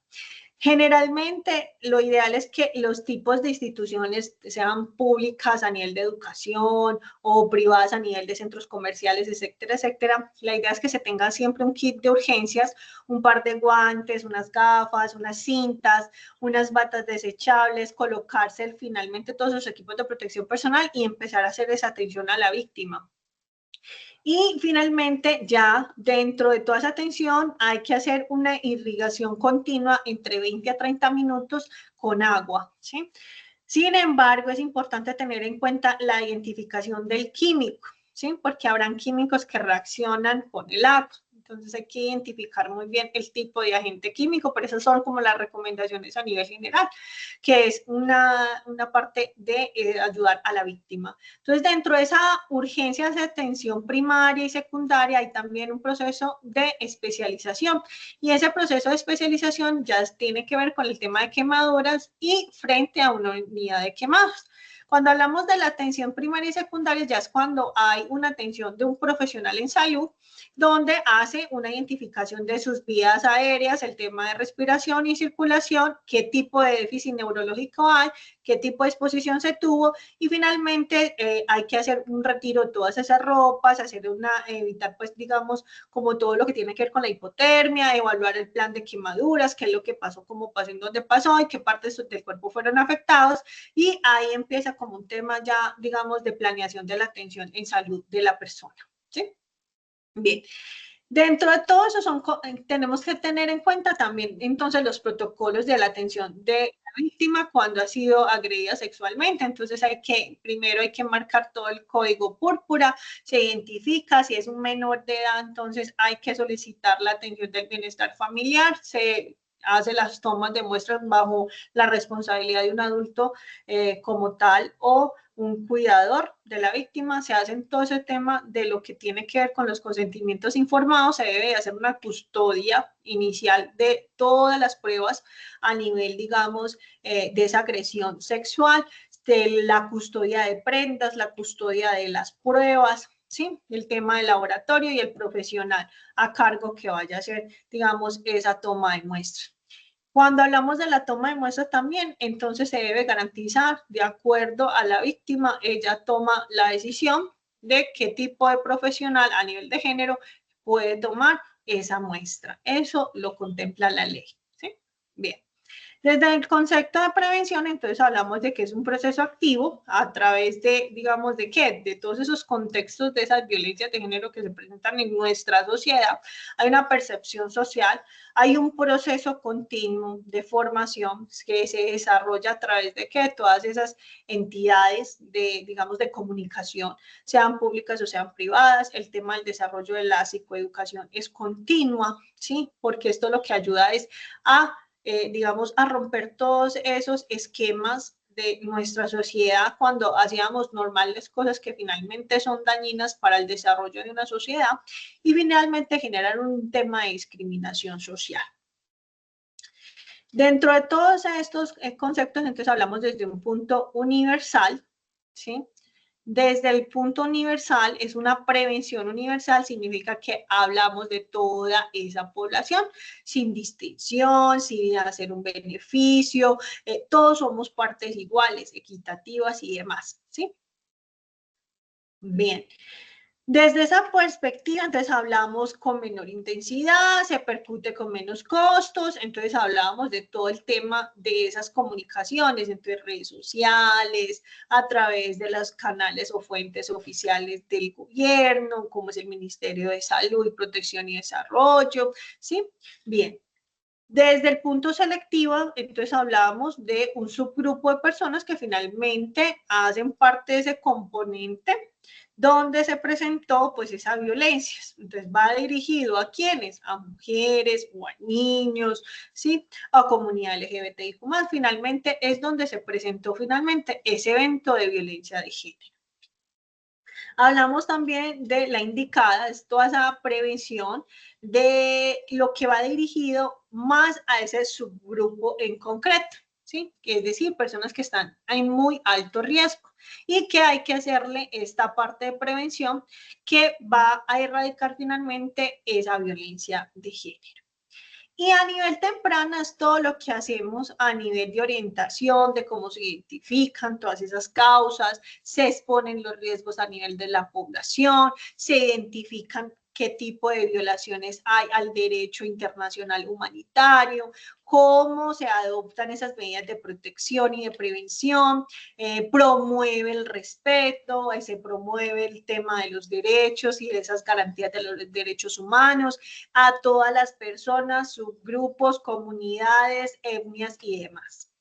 Generalmente, lo ideal es que los tipos de instituciones sean públicas a nivel de educación o privadas a nivel de centros comerciales, etcétera, etcétera. La idea es que se tenga siempre un kit de urgencias, un par de guantes, unas gafas, unas cintas, unas batas desechables, colocarse finalmente todos los equipos de protección personal y empezar a hacer esa atención a la víctima. Y finalmente, ya dentro de toda esa atención, hay que hacer una irrigación continua entre 20 a 30 minutos con agua, ¿sí? Sin embargo, es importante tener en cuenta la identificación del químico, ¿sí? Porque habrán químicos que reaccionan con el agua. Entonces hay que identificar muy bien el tipo de agente químico, pero esas son como las recomendaciones a nivel general, que es una parte de ayudar a la víctima. Entonces, dentro de esa urgencia de atención primaria y secundaria, hay también un proceso de especialización. Y ese proceso de especialización ya tiene que ver con el tema de quemaduras y frente a una unidad de quemados. Cuando hablamos de la atención primaria y secundaria, ya es cuando hay una atención de un profesional en salud, donde hace una identificación de sus vías aéreas, el tema de respiración y circulación, qué tipo de déficit neurológico hay, qué tipo de exposición se tuvo, y finalmente hay que hacer un retiro de todas esas ropas, evitar, pues, digamos, como todo lo que tiene que ver con la hipotermia, evaluar el plan de quemaduras, qué es lo que pasó, cómo pasó, en dónde pasó y qué partes del cuerpo fueron afectados, y ahí empieza como un tema ya, digamos, de planeación de la atención en salud de la persona, ¿sí? Bien. Dentro de todo eso tenemos que tener en cuenta también entonces los protocolos de la atención de la víctima cuando ha sido agredida sexualmente. Entonces primero hay que marcar todo el código púrpura, se identifica, si es un menor de edad, entonces hay que solicitar la atención del bienestar familiar, se hace las tomas de muestras bajo la responsabilidad de un adulto como tal o un cuidador de la víctima, se hace todo ese tema de lo que tiene que ver con los consentimientos informados, se debe hacer una custodia inicial de todas las pruebas a nivel, digamos, de esa agresión sexual, de la custodia de prendas, la custodia de las pruebas, ¿sí? El tema del laboratorio y el profesional a cargo que vaya a hacer, digamos, esa toma de muestra. Cuando hablamos de la toma de muestras también, entonces se debe garantizar, de acuerdo a la víctima, ella toma la decisión de qué tipo de profesional a nivel de género puede tomar esa muestra. Eso lo contempla la ley, ¿sí? Bien. Desde el concepto de prevención, entonces hablamos de que es un proceso activo a través de, digamos, ¿de qué? De todos esos contextos de esas violencias de género que se presentan en nuestra sociedad. Hay una percepción social, hay un proceso continuo de formación que se desarrolla a través de que todas esas entidades de, digamos, de comunicación, sean públicas o sean privadas, el tema del desarrollo de la psicoeducación es continua, ¿sí? Porque esto lo que ayuda es a digamos, a romper todos esos esquemas de nuestra sociedad cuando hacíamos normales cosas que finalmente son dañinas para el desarrollo de una sociedad y finalmente generan un tema de discriminación social. Dentro de todos estos conceptos, entonces hablamos desde un punto universal, ¿sí? Desde el punto universal, es una prevención universal, significa que hablamos de toda esa población, sin distinción, sin hacer un beneficio, todos somos partes iguales, equitativas y demás, ¿sí? Bien. Desde esa perspectiva, entonces hablamos con menor intensidad, se percute con menos costos, entonces hablábamos de todo el tema de esas comunicaciones entre redes sociales, a través de los canales o fuentes oficiales del gobierno, como es el Ministerio de Salud y Protección y Desarrollo, ¿sí? Bien. Desde el punto selectivo, entonces hablábamos de un subgrupo de personas que finalmente hacen parte de ese componente donde se presentó pues esa violencia. Entonces va dirigido a quiénes, a mujeres o a niños, ¿sí? A comunidad LGBTIQ+. Finalmente es donde se presentó finalmente ese evento de violencia de género. Hablamos también de la indicada, es toda esa prevención de lo que va dirigido más a ese subgrupo en concreto, ¿sí? Es decir, personas que están en muy alto riesgo y que hay que hacerle esta parte de prevención que va a erradicar finalmente esa violencia de género. Y a nivel temprano es todo lo que hacemos a nivel de orientación, de cómo se identifican todas esas causas, se exponen los riesgos a nivel de la población, se identifican qué tipo de violaciones hay al derecho internacional humanitario, cómo se adoptan esas medidas de protección y de prevención, promueve el respeto, se promueve el tema de los derechos y de esas garantías de los derechos humanos a todas las personas, subgrupos, comunidades, etnias y demás.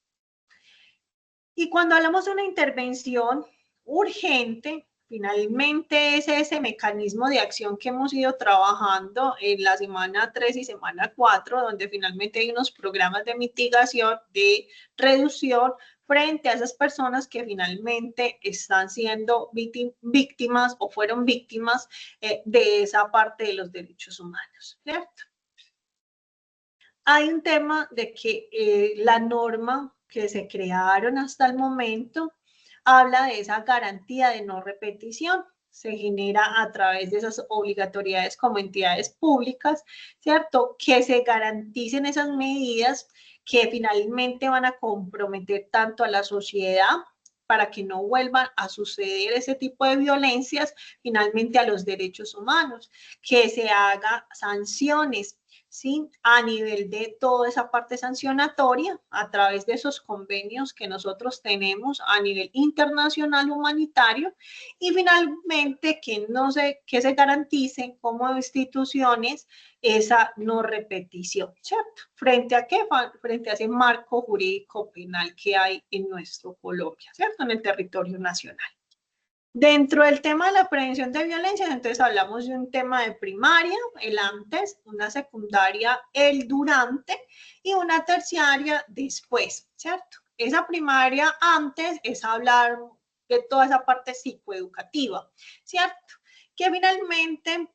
Y cuando hablamos de una intervención urgente, finalmente es ese mecanismo de acción que hemos ido trabajando en la semana 3 y semana 4, donde finalmente hay unos programas de mitigación, de reducción, frente a esas personas que finalmente están siendo víctimas o fueron víctimas de esa parte de los derechos humanos, ¿cierto? Hay un tema de que la norma que se crearon hasta el momento habla de esa garantía de no repetición. Se genera a través de esas obligatoriedades como entidades públicas, ¿cierto? Que se garanticen esas medidas que finalmente van a comprometer tanto a la sociedad para que no vuelvan a suceder ese tipo de violencias, finalmente a los derechos humanos, que se haga sanciones, ¿sí? A nivel de toda esa parte sancionatoria, a través de esos convenios que nosotros tenemos a nivel internacional humanitario, y finalmente que se garanticen como instituciones esa no repetición, ¿cierto? ¿Frente a qué? Frente a ese marco jurídico penal que hay en nuestro Colombia, ¿cierto? En el territorio nacional. Dentro del tema de la prevención de violencia, entonces hablamos de un tema de primaria, el antes, una secundaria, el durante y una terciaria después, ¿cierto? Esa primaria antes es hablar de toda esa parte psicoeducativa, ¿cierto? Que finalmente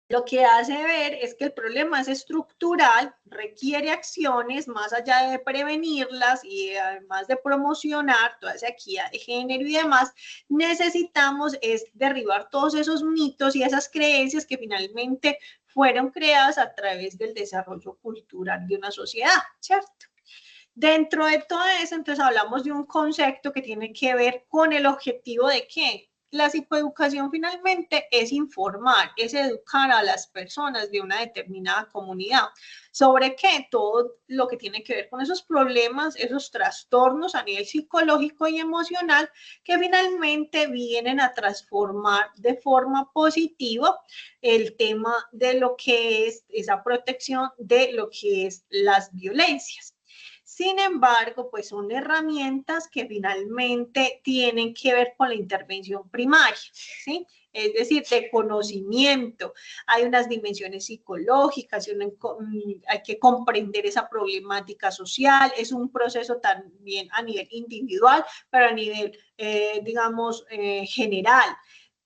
lo que hace ver es que el problema es estructural, requiere acciones más allá de prevenirlas y además de promocionar toda esa equidad de género y demás, necesitamos es derribar todos esos mitos y esas creencias que finalmente fueron creadas a través del desarrollo cultural de una sociedad, ¿cierto? Dentro de todo eso, entonces hablamos de un concepto que tiene que ver con el objetivo de ¿qué? La psicoeducación finalmente es informar, es educar a las personas de una determinada comunidad. ¿Sobre qué? Todo lo que tiene que ver con esos problemas, esos trastornos a nivel psicológico y emocional que finalmente vienen a transformar de forma positiva el tema de lo que es esa protección de lo que es las violencias. Sin embargo, pues son herramientas que finalmente tienen que ver con la intervención primaria, ¿sí? Es decir, de conocimiento. Hay unas dimensiones psicológicas, hay que comprender esa problemática social, es un proceso también a nivel individual, pero a nivel, digamos, general.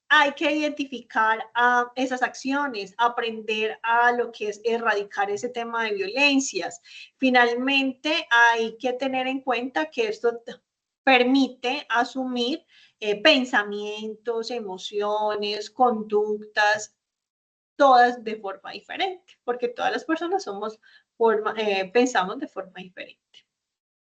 Hay que identificar esas acciones, aprender a lo que es erradicar ese tema de violencias. Finalmente, hay que tener en cuenta que esto permite asumir pensamientos, emociones, conductas, todas de forma diferente, porque todas las personas pensamos de forma diferente.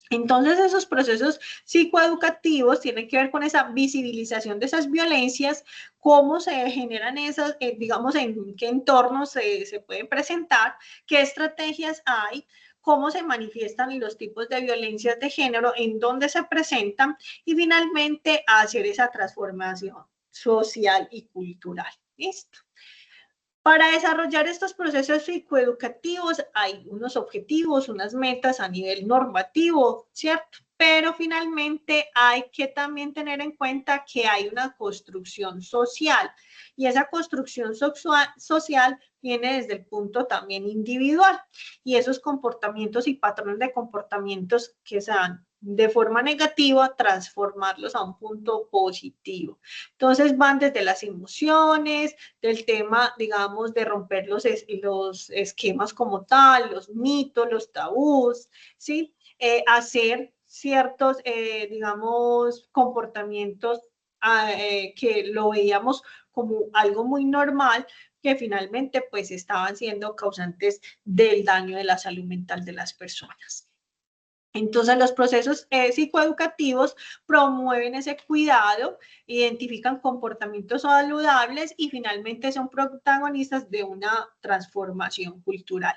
Entonces, esos procesos psicoeducativos tienen que ver con esa visibilización de esas violencias, cómo se generan esas, digamos, en qué entornos se pueden presentar, qué estrategias hay, cómo se manifiestan los tipos de violencias de género, en dónde se presentan y finalmente hacer esa transformación social y cultural. ¿Listo? Para desarrollar estos procesos psicoeducativos hay unos objetivos, unas metas a nivel normativo, ¿cierto? Pero finalmente hay que también tener en cuenta que hay una construcción social y esa construcción social viene desde el punto también individual y esos comportamientos y patrones de comportamientos que se dan de forma negativa, transformarlos a un punto positivo. Entonces van desde las emociones, del tema, digamos, de romper los esquemas como tal, los mitos, los tabús, ¿sí? Hacer ciertos, digamos, comportamientos que lo veíamos como algo muy normal, que finalmente pues estaban siendo causantes del daño de la salud mental de las personas. Entonces, los procesos psicoeducativos promueven ese cuidado, identifican comportamientos saludables y finalmente son protagonistas de una transformación cultural.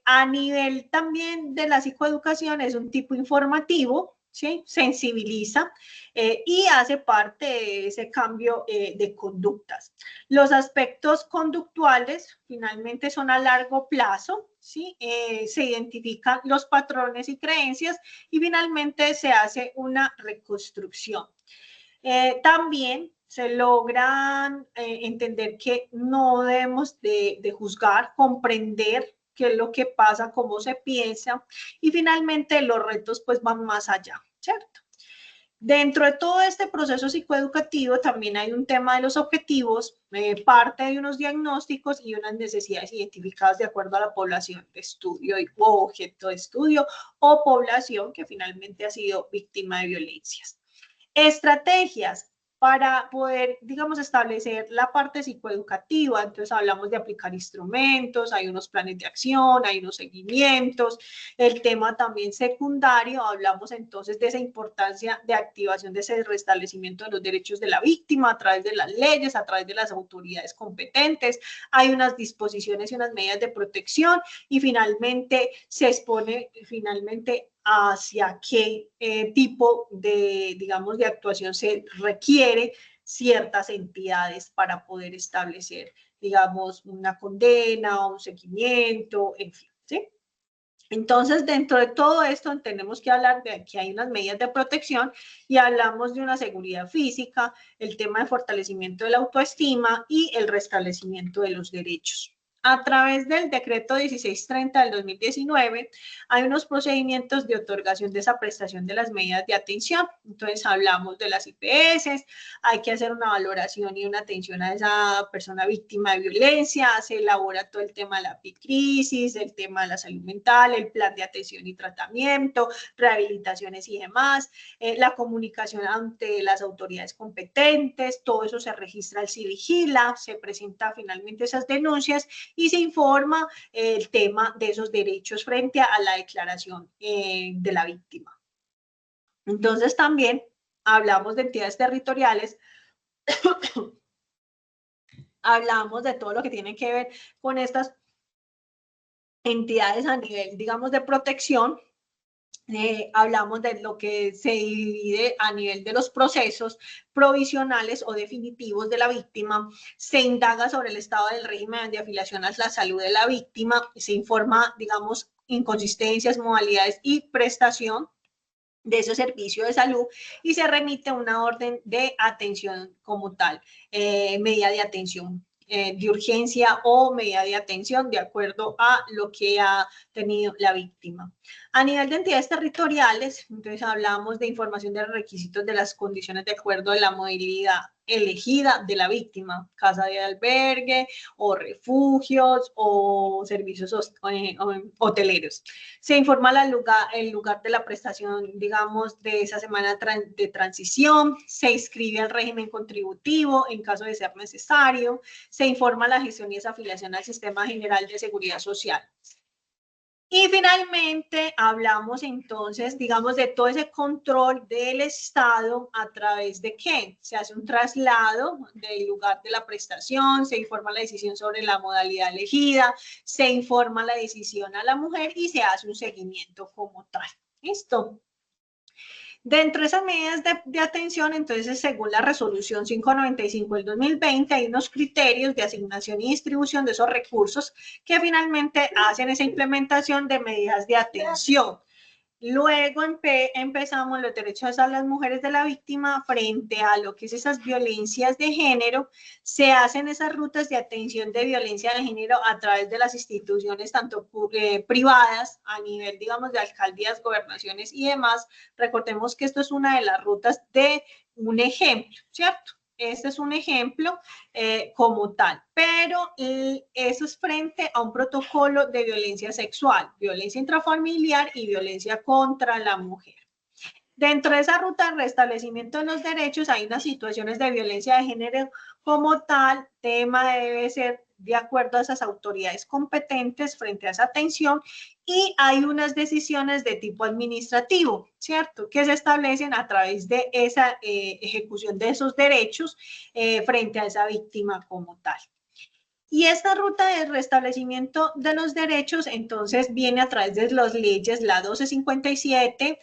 A nivel también de la psicoeducación es un tipo informativo, ¿sí? Sensibiliza y hace parte de ese cambio de conductas. Los aspectos conductuales finalmente son a largo plazo, ¿sí? Se identifican los patrones y creencias y finalmente se hace una reconstrucción. También se logran entender que no debemos de juzgar, comprender qué es lo que pasa, cómo se piensa y finalmente los retos pues van más allá, ¿cierto? Dentro de todo este proceso psicoeducativo también hay un tema de los objetivos, parte de unos diagnósticos y unas necesidades identificadas de acuerdo a la población de estudio o objeto de estudio o población que finalmente ha sido víctima de violencias. Estrategias para poder, digamos, establecer la parte psicoeducativa. Entonces hablamos de aplicar instrumentos, hay unos planes de acción, hay unos seguimientos. El tema también secundario, hablamos entonces de esa importancia de activación de ese restablecimiento de los derechos de la víctima a través de las leyes, a través de las autoridades competentes. Hay unas disposiciones y unas medidas de protección y finalmente se expone finalmente hacia qué tipo de, digamos, de actuación se requiere ciertas entidades para poder establecer, digamos, una condena o un seguimiento, en fin, ¿sí? Entonces, dentro de todo esto, tenemos que hablar de que hay unas medidas de protección y hablamos de una seguridad física, el tema de fortalecimiento de la autoestima y el restablecimiento de los derechos. A través del decreto 1630 del 2019, hay unos procedimientos de otorgación de esa prestación de las medidas de atención. Entonces, hablamos de las IPS, hay que hacer una valoración y una atención a esa persona víctima de violencia, se elabora todo el tema de la crisis, el tema de la salud mental, el plan de atención y tratamiento, rehabilitaciones y demás, la comunicación ante las autoridades competentes, todo eso se registra al CIVIGILA, se presenta finalmente esas denuncias y se informa el tema de esos derechos frente a la declaración de la víctima. Entonces también hablamos de entidades territoriales, hablamos de todo lo que tiene que ver con estas entidades a nivel, digamos, de protección. Hablamos de lo que se divide a nivel de los procesos provisionales o definitivos de la víctima, se indaga sobre el estado del régimen de afiliación a la salud de la víctima, se informa, digamos, inconsistencias, modalidades y prestación de ese servicio de salud y se remite una orden de atención como tal, medida de atención de urgencia o medida de atención de acuerdo a lo que ha tenido la víctima. A nivel de entidades territoriales, entonces hablamos de información de los requisitos de las condiciones de acuerdo a la modalidad elegida de la víctima, casa de albergue o refugios o servicios hoteleros. Se informa el lugar de la prestación, digamos, de esa semana de transición, se inscribe al régimen contributivo en caso de ser necesario, se informa la gestión y desafiliación al Sistema General de Seguridad Social. Y finalmente hablamos entonces, digamos, de todo ese control del Estado a través de qué. Se hace un traslado del lugar de la prestación, se informa la decisión sobre la modalidad elegida, se informa la decisión a la mujer y se hace un seguimiento como tal. ¿Listo? Dentro de esas medidas de atención, entonces, según la resolución 595 del 2020, hay unos criterios de asignación y distribución de esos recursos que finalmente hacen esa implementación de medidas de atención. Luego empezamos los derechos a las mujeres de la víctima frente a lo que es esas violencias de género. Se hacen esas rutas de atención de violencia de género a través de las instituciones tanto privadas a nivel, digamos, de alcaldías, gobernaciones y demás. Recordemos que esto es una de las rutas de un ejemplo, ¿cierto? Este es un ejemplo como tal, pero eso es frente a un protocolo de violencia sexual, violencia intrafamiliar y violencia contra la mujer. Dentro de esa ruta de restablecimiento de los derechos hay unas situaciones de violencia de género como tal, tema debe ser de acuerdo a esas autoridades competentes frente a esa atención y hay unas decisiones de tipo administrativo, ¿cierto? Que se establecen a través de esa ejecución de esos derechos frente a esa víctima como tal. Y esta ruta de restablecimiento de los derechos, entonces, viene a través de las leyes, la 1257,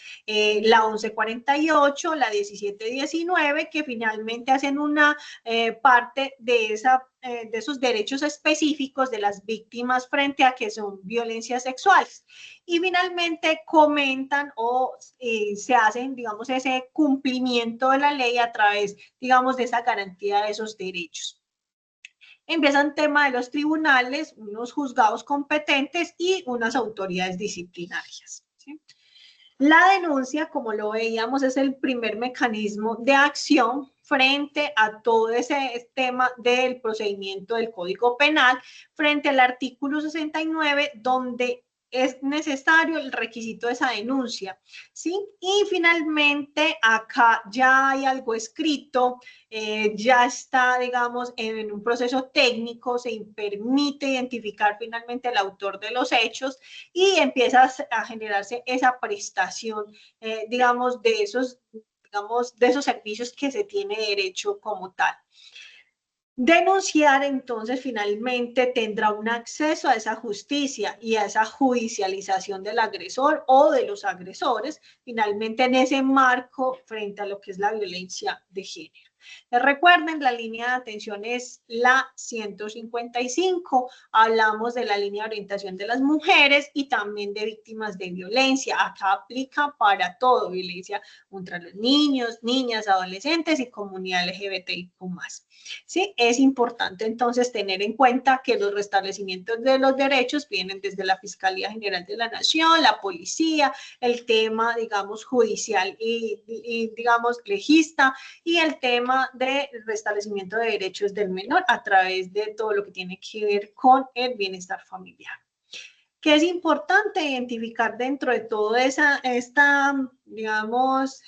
la 1148, la 1719, que finalmente hacen una parte de esos derechos específicos de las víctimas frente a que son violencias sexuales. Y finalmente comentan o se hacen, digamos, ese cumplimiento de la ley a través, digamos, de esa garantía de esos derechos. Empiezan tema de los tribunales, unos juzgados competentes y unas autoridades disciplinarias. ¿Sí? La denuncia, como lo veíamos, es el primer mecanismo de acción frente a todo ese tema del procedimiento del Código Penal, frente al artículo 69, donde es necesario el requisito de esa denuncia, ¿sí? Y finalmente acá ya hay algo escrito, ya está, digamos, en un proceso técnico, se permite identificar finalmente el autor de los hechos y empieza a generarse esa prestación, digamos, de esos servicios que se tiene derecho como tal. Denunciar, entonces, finalmente tendrá un acceso a esa justicia y a esa judicialización del agresor o de los agresores, finalmente en ese marco frente a lo que es la violencia de género. Recuerden, la línea de atención es la 155, hablamos de la línea de orientación de las mujeres y también de víctimas de violencia. Acá aplica para todo, violencia contra los niños, niñas, adolescentes y comunidad LGBTIQ+. ¿Sí? Es importante entonces tener en cuenta que los restablecimientos de los derechos vienen desde la Fiscalía General de la Nación, la policía, el tema, digamos, judicial y digamos, legista, y el tema de restablecimiento de derechos del menor a través de todo lo que tiene que ver con el bienestar familiar. ¿Qué es importante identificar dentro de toda esta digamos,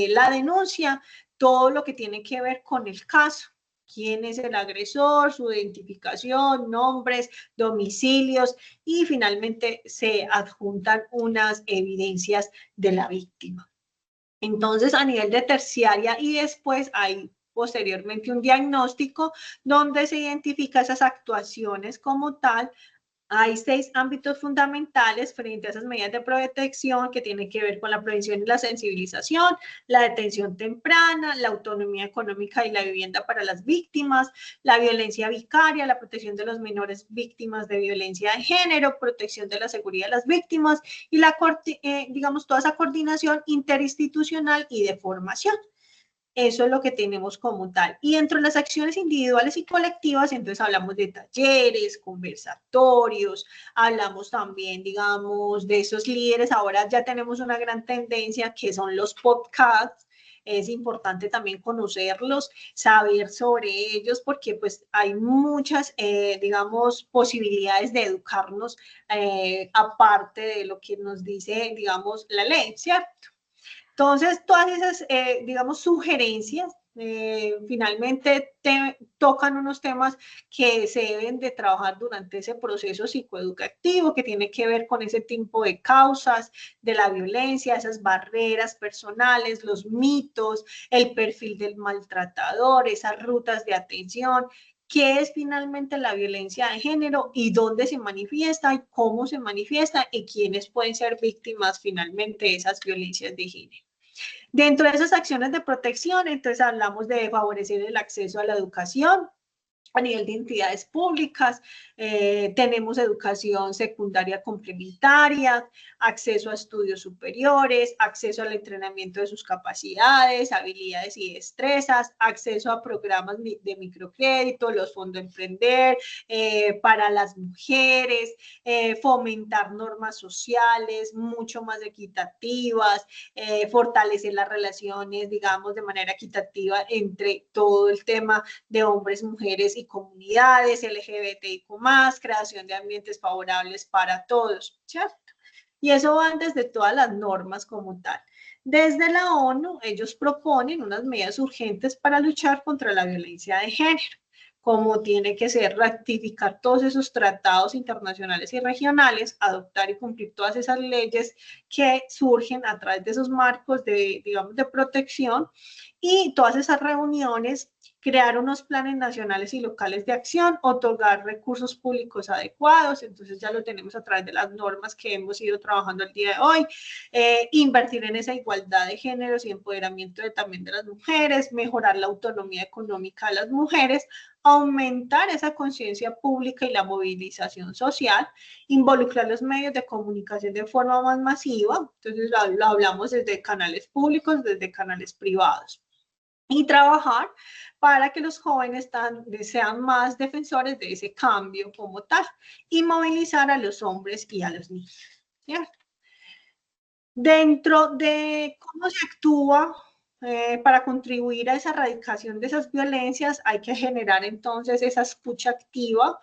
la denuncia? Todo lo que tiene que ver con el caso. ¿Quién es el agresor? Su identificación, nombres, domicilios y finalmente se adjuntan unas evidencias de la víctima. Entonces, a nivel de terciaria y después hay posteriormente un diagnóstico donde se identifica esas actuaciones como tal Hay 6 ámbitos fundamentales frente a esas medidas de protección que tienen que ver con la prevención y la sensibilización, la detención temprana, la autonomía económica y la vivienda para las víctimas, la violencia vicaria, la protección de los menores víctimas de violencia de género, protección de la seguridad de las víctimas y digamos, toda esa coordinación interinstitucional y de formación. Eso es lo que tenemos como tal. Y dentro de las acciones individuales y colectivas, entonces hablamos de talleres, conversatorios, hablamos también, digamos, de esos líderes. Ahora ya tenemos una gran tendencia que son los podcasts. Es importante también conocerlos, saber sobre ellos, porque pues hay muchas, digamos, posibilidades de educarnos aparte de lo que nos dice, digamos, la ley, ¿cierto? Entonces, todas esas, digamos, sugerencias finalmente tocan unos temas que se deben de trabajar durante ese proceso psicoeducativo que tiene que ver con ese tipo de causas de la violencia, esas barreras personales, los mitos, el perfil del maltratador, esas rutas de atención, qué es finalmente la violencia de género y dónde se manifiesta y cómo se manifiesta y quiénes pueden ser víctimas finalmente de esas violencias de género. Dentro de esas acciones de protección, entonces hablamos de favorecer el acceso a la educación, a nivel de entidades públicas, tenemos educación secundaria complementaria, acceso a estudios superiores, acceso al entrenamiento de sus capacidades, habilidades y destrezas, acceso a programas de microcrédito, los fondos Emprender, para las mujeres, fomentar normas sociales mucho más equitativas, fortalecer las relaciones, digamos, de manera equitativa entre todo el tema de hombres, mujeres y comunidades LGBTIQ+, creación de ambientes favorables para todos, ¿cierto? Y eso va desde todas las normas como tal. Desde la ONU, ellos proponen unas medidas urgentes para luchar contra la violencia de género, como tiene que ser ratificar todos esos tratados internacionales y regionales, adoptar y cumplir todas esas leyes que surgen a través de esos marcos de, digamos, de protección y todas esas reuniones, crear unos planes nacionales y locales de acción, otorgar recursos públicos adecuados, entonces ya lo tenemos a través de las normas que hemos ido trabajando el día de hoy, invertir en esa igualdad de géneros y empoderamiento también de las mujeres, mejorar la autonomía económica de las mujeres, aumentar esa conciencia pública y la movilización social, involucrar los medios de comunicación de forma más masiva, entonces lo hablamos desde canales públicos, desde canales privados, y trabajar para que los jóvenes sean más defensores de ese cambio como tal, y movilizar a los hombres y a los niños, ¿cierto? Dentro de cómo se actúa para contribuir a esa erradicación de esas violencias, hay que generar entonces esa escucha activa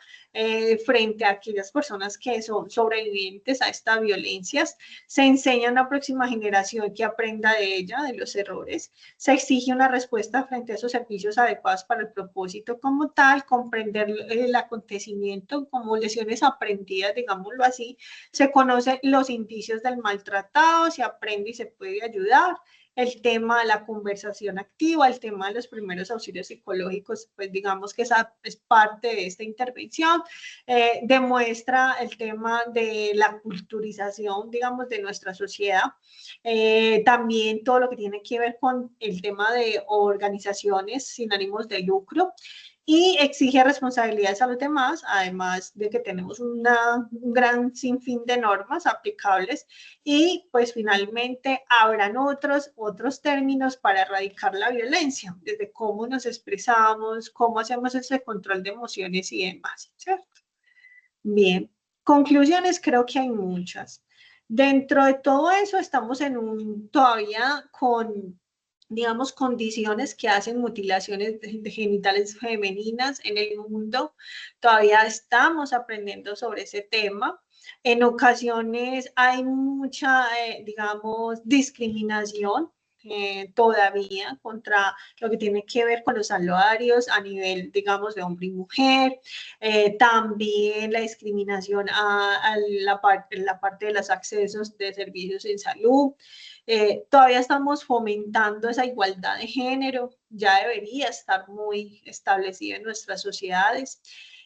frente a aquellas personas que son sobrevivientes a estas violencias. Se enseña a una próxima generación que aprenda de ella, de los errores. Se exige una respuesta frente a esos servicios adecuados para el propósito como tal, comprender el acontecimiento como lesiones aprendidas, digámoslo así. Se conocen los indicios del maltratado, se aprende y se puede ayudar. El tema de la conversación activa, el tema de los primeros auxilios psicológicos, pues digamos que esa es parte de esta intervención. Demuestra el tema de la culturización, digamos, de nuestra sociedad. También todo lo que tiene que ver con el tema de organizaciones sin ánimos de lucro, y exige responsabilidades a los demás, además de que tenemos un gran sinfín de normas aplicables, y pues finalmente habrán otros términos para erradicar la violencia, desde cómo nos expresamos, cómo hacemos ese control de emociones y demás, ¿cierto? Bien, conclusiones creo que hay muchas. Dentro de todo eso estamos todavía con, digamos, condiciones que hacen mutilaciones de genitales femeninas en el mundo. Todavía estamos aprendiendo sobre ese tema. En ocasiones hay mucha, digamos, discriminación todavía contra lo que tiene que ver con los salarios a nivel, digamos, de hombre y mujer. También la discriminación a la parte de los accesos de servicios en salud. Todavía estamos fomentando esa igualdad de género, ya debería estar muy establecida en nuestras sociedades.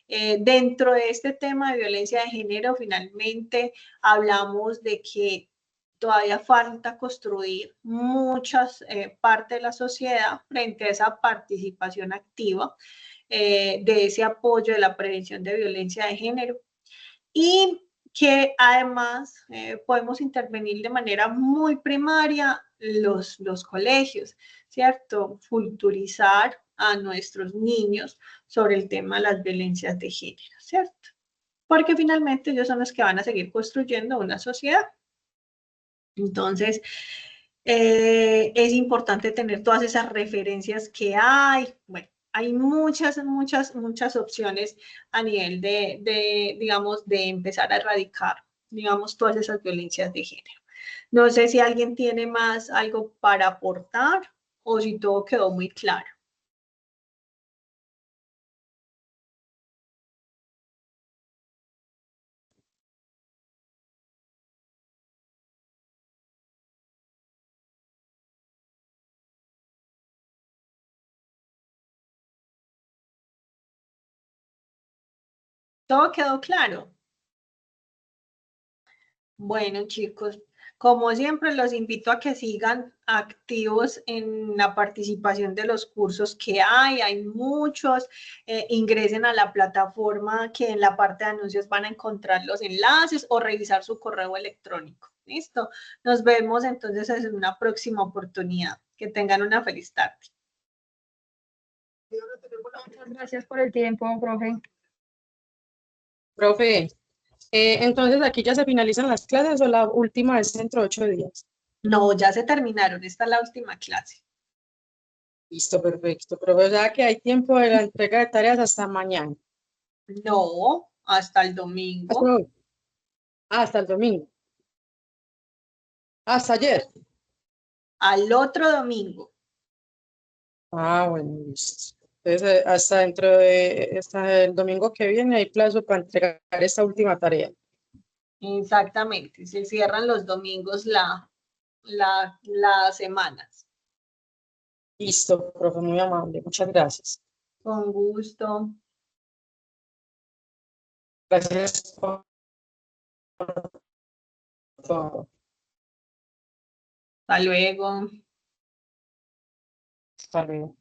Dentro de este tema de violencia de género, finalmente hablamos de que todavía falta construir muchas partes de la sociedad frente a esa participación activa de ese apoyo de la prevención de violencia de género y que además podemos intervenir de manera muy primaria los colegios, ¿cierto? Culturizar a nuestros niños sobre el tema de las violencias de género, ¿cierto? Porque finalmente ellos son los que van a seguir construyendo una sociedad. Entonces, es importante tener todas esas referencias que hay. Bueno, hay muchas opciones a nivel digamos, de empezar a erradicar, digamos, todas esas violencias de género. No sé si alguien tiene más algo para aportar o si todo quedó muy claro. ¿Todo quedó claro? Bueno, chicos, como siempre, los invito a que sigan activos en la participación de los cursos que hay muchos, ingresen a la plataforma que en la parte de anuncios van a encontrar los enlaces o revisar su correo electrónico. ¿Listo? Nos vemos entonces en una próxima oportunidad. Que tengan una feliz tarde. Muchas gracias por el tiempo, profe. Profe, entonces aquí ya se finalizan las clases o la última es dentro de 8 días. No, ya se terminaron. Esta es la última clase. Listo, perfecto. Profe, o sea que hay tiempo de la entrega de tareas hasta mañana. No, hasta el domingo. Hasta hoy. Hasta el domingo. Hasta ayer. Al otro domingo. Ah, bueno, listo. Entonces, hasta hasta el domingo que viene hay plazo para entregar esta última tarea. Exactamente, se cierran los domingos las semanas. Listo, profe, muy amable. Muchas gracias. Con gusto. Gracias por todo. Hasta luego. Hasta luego.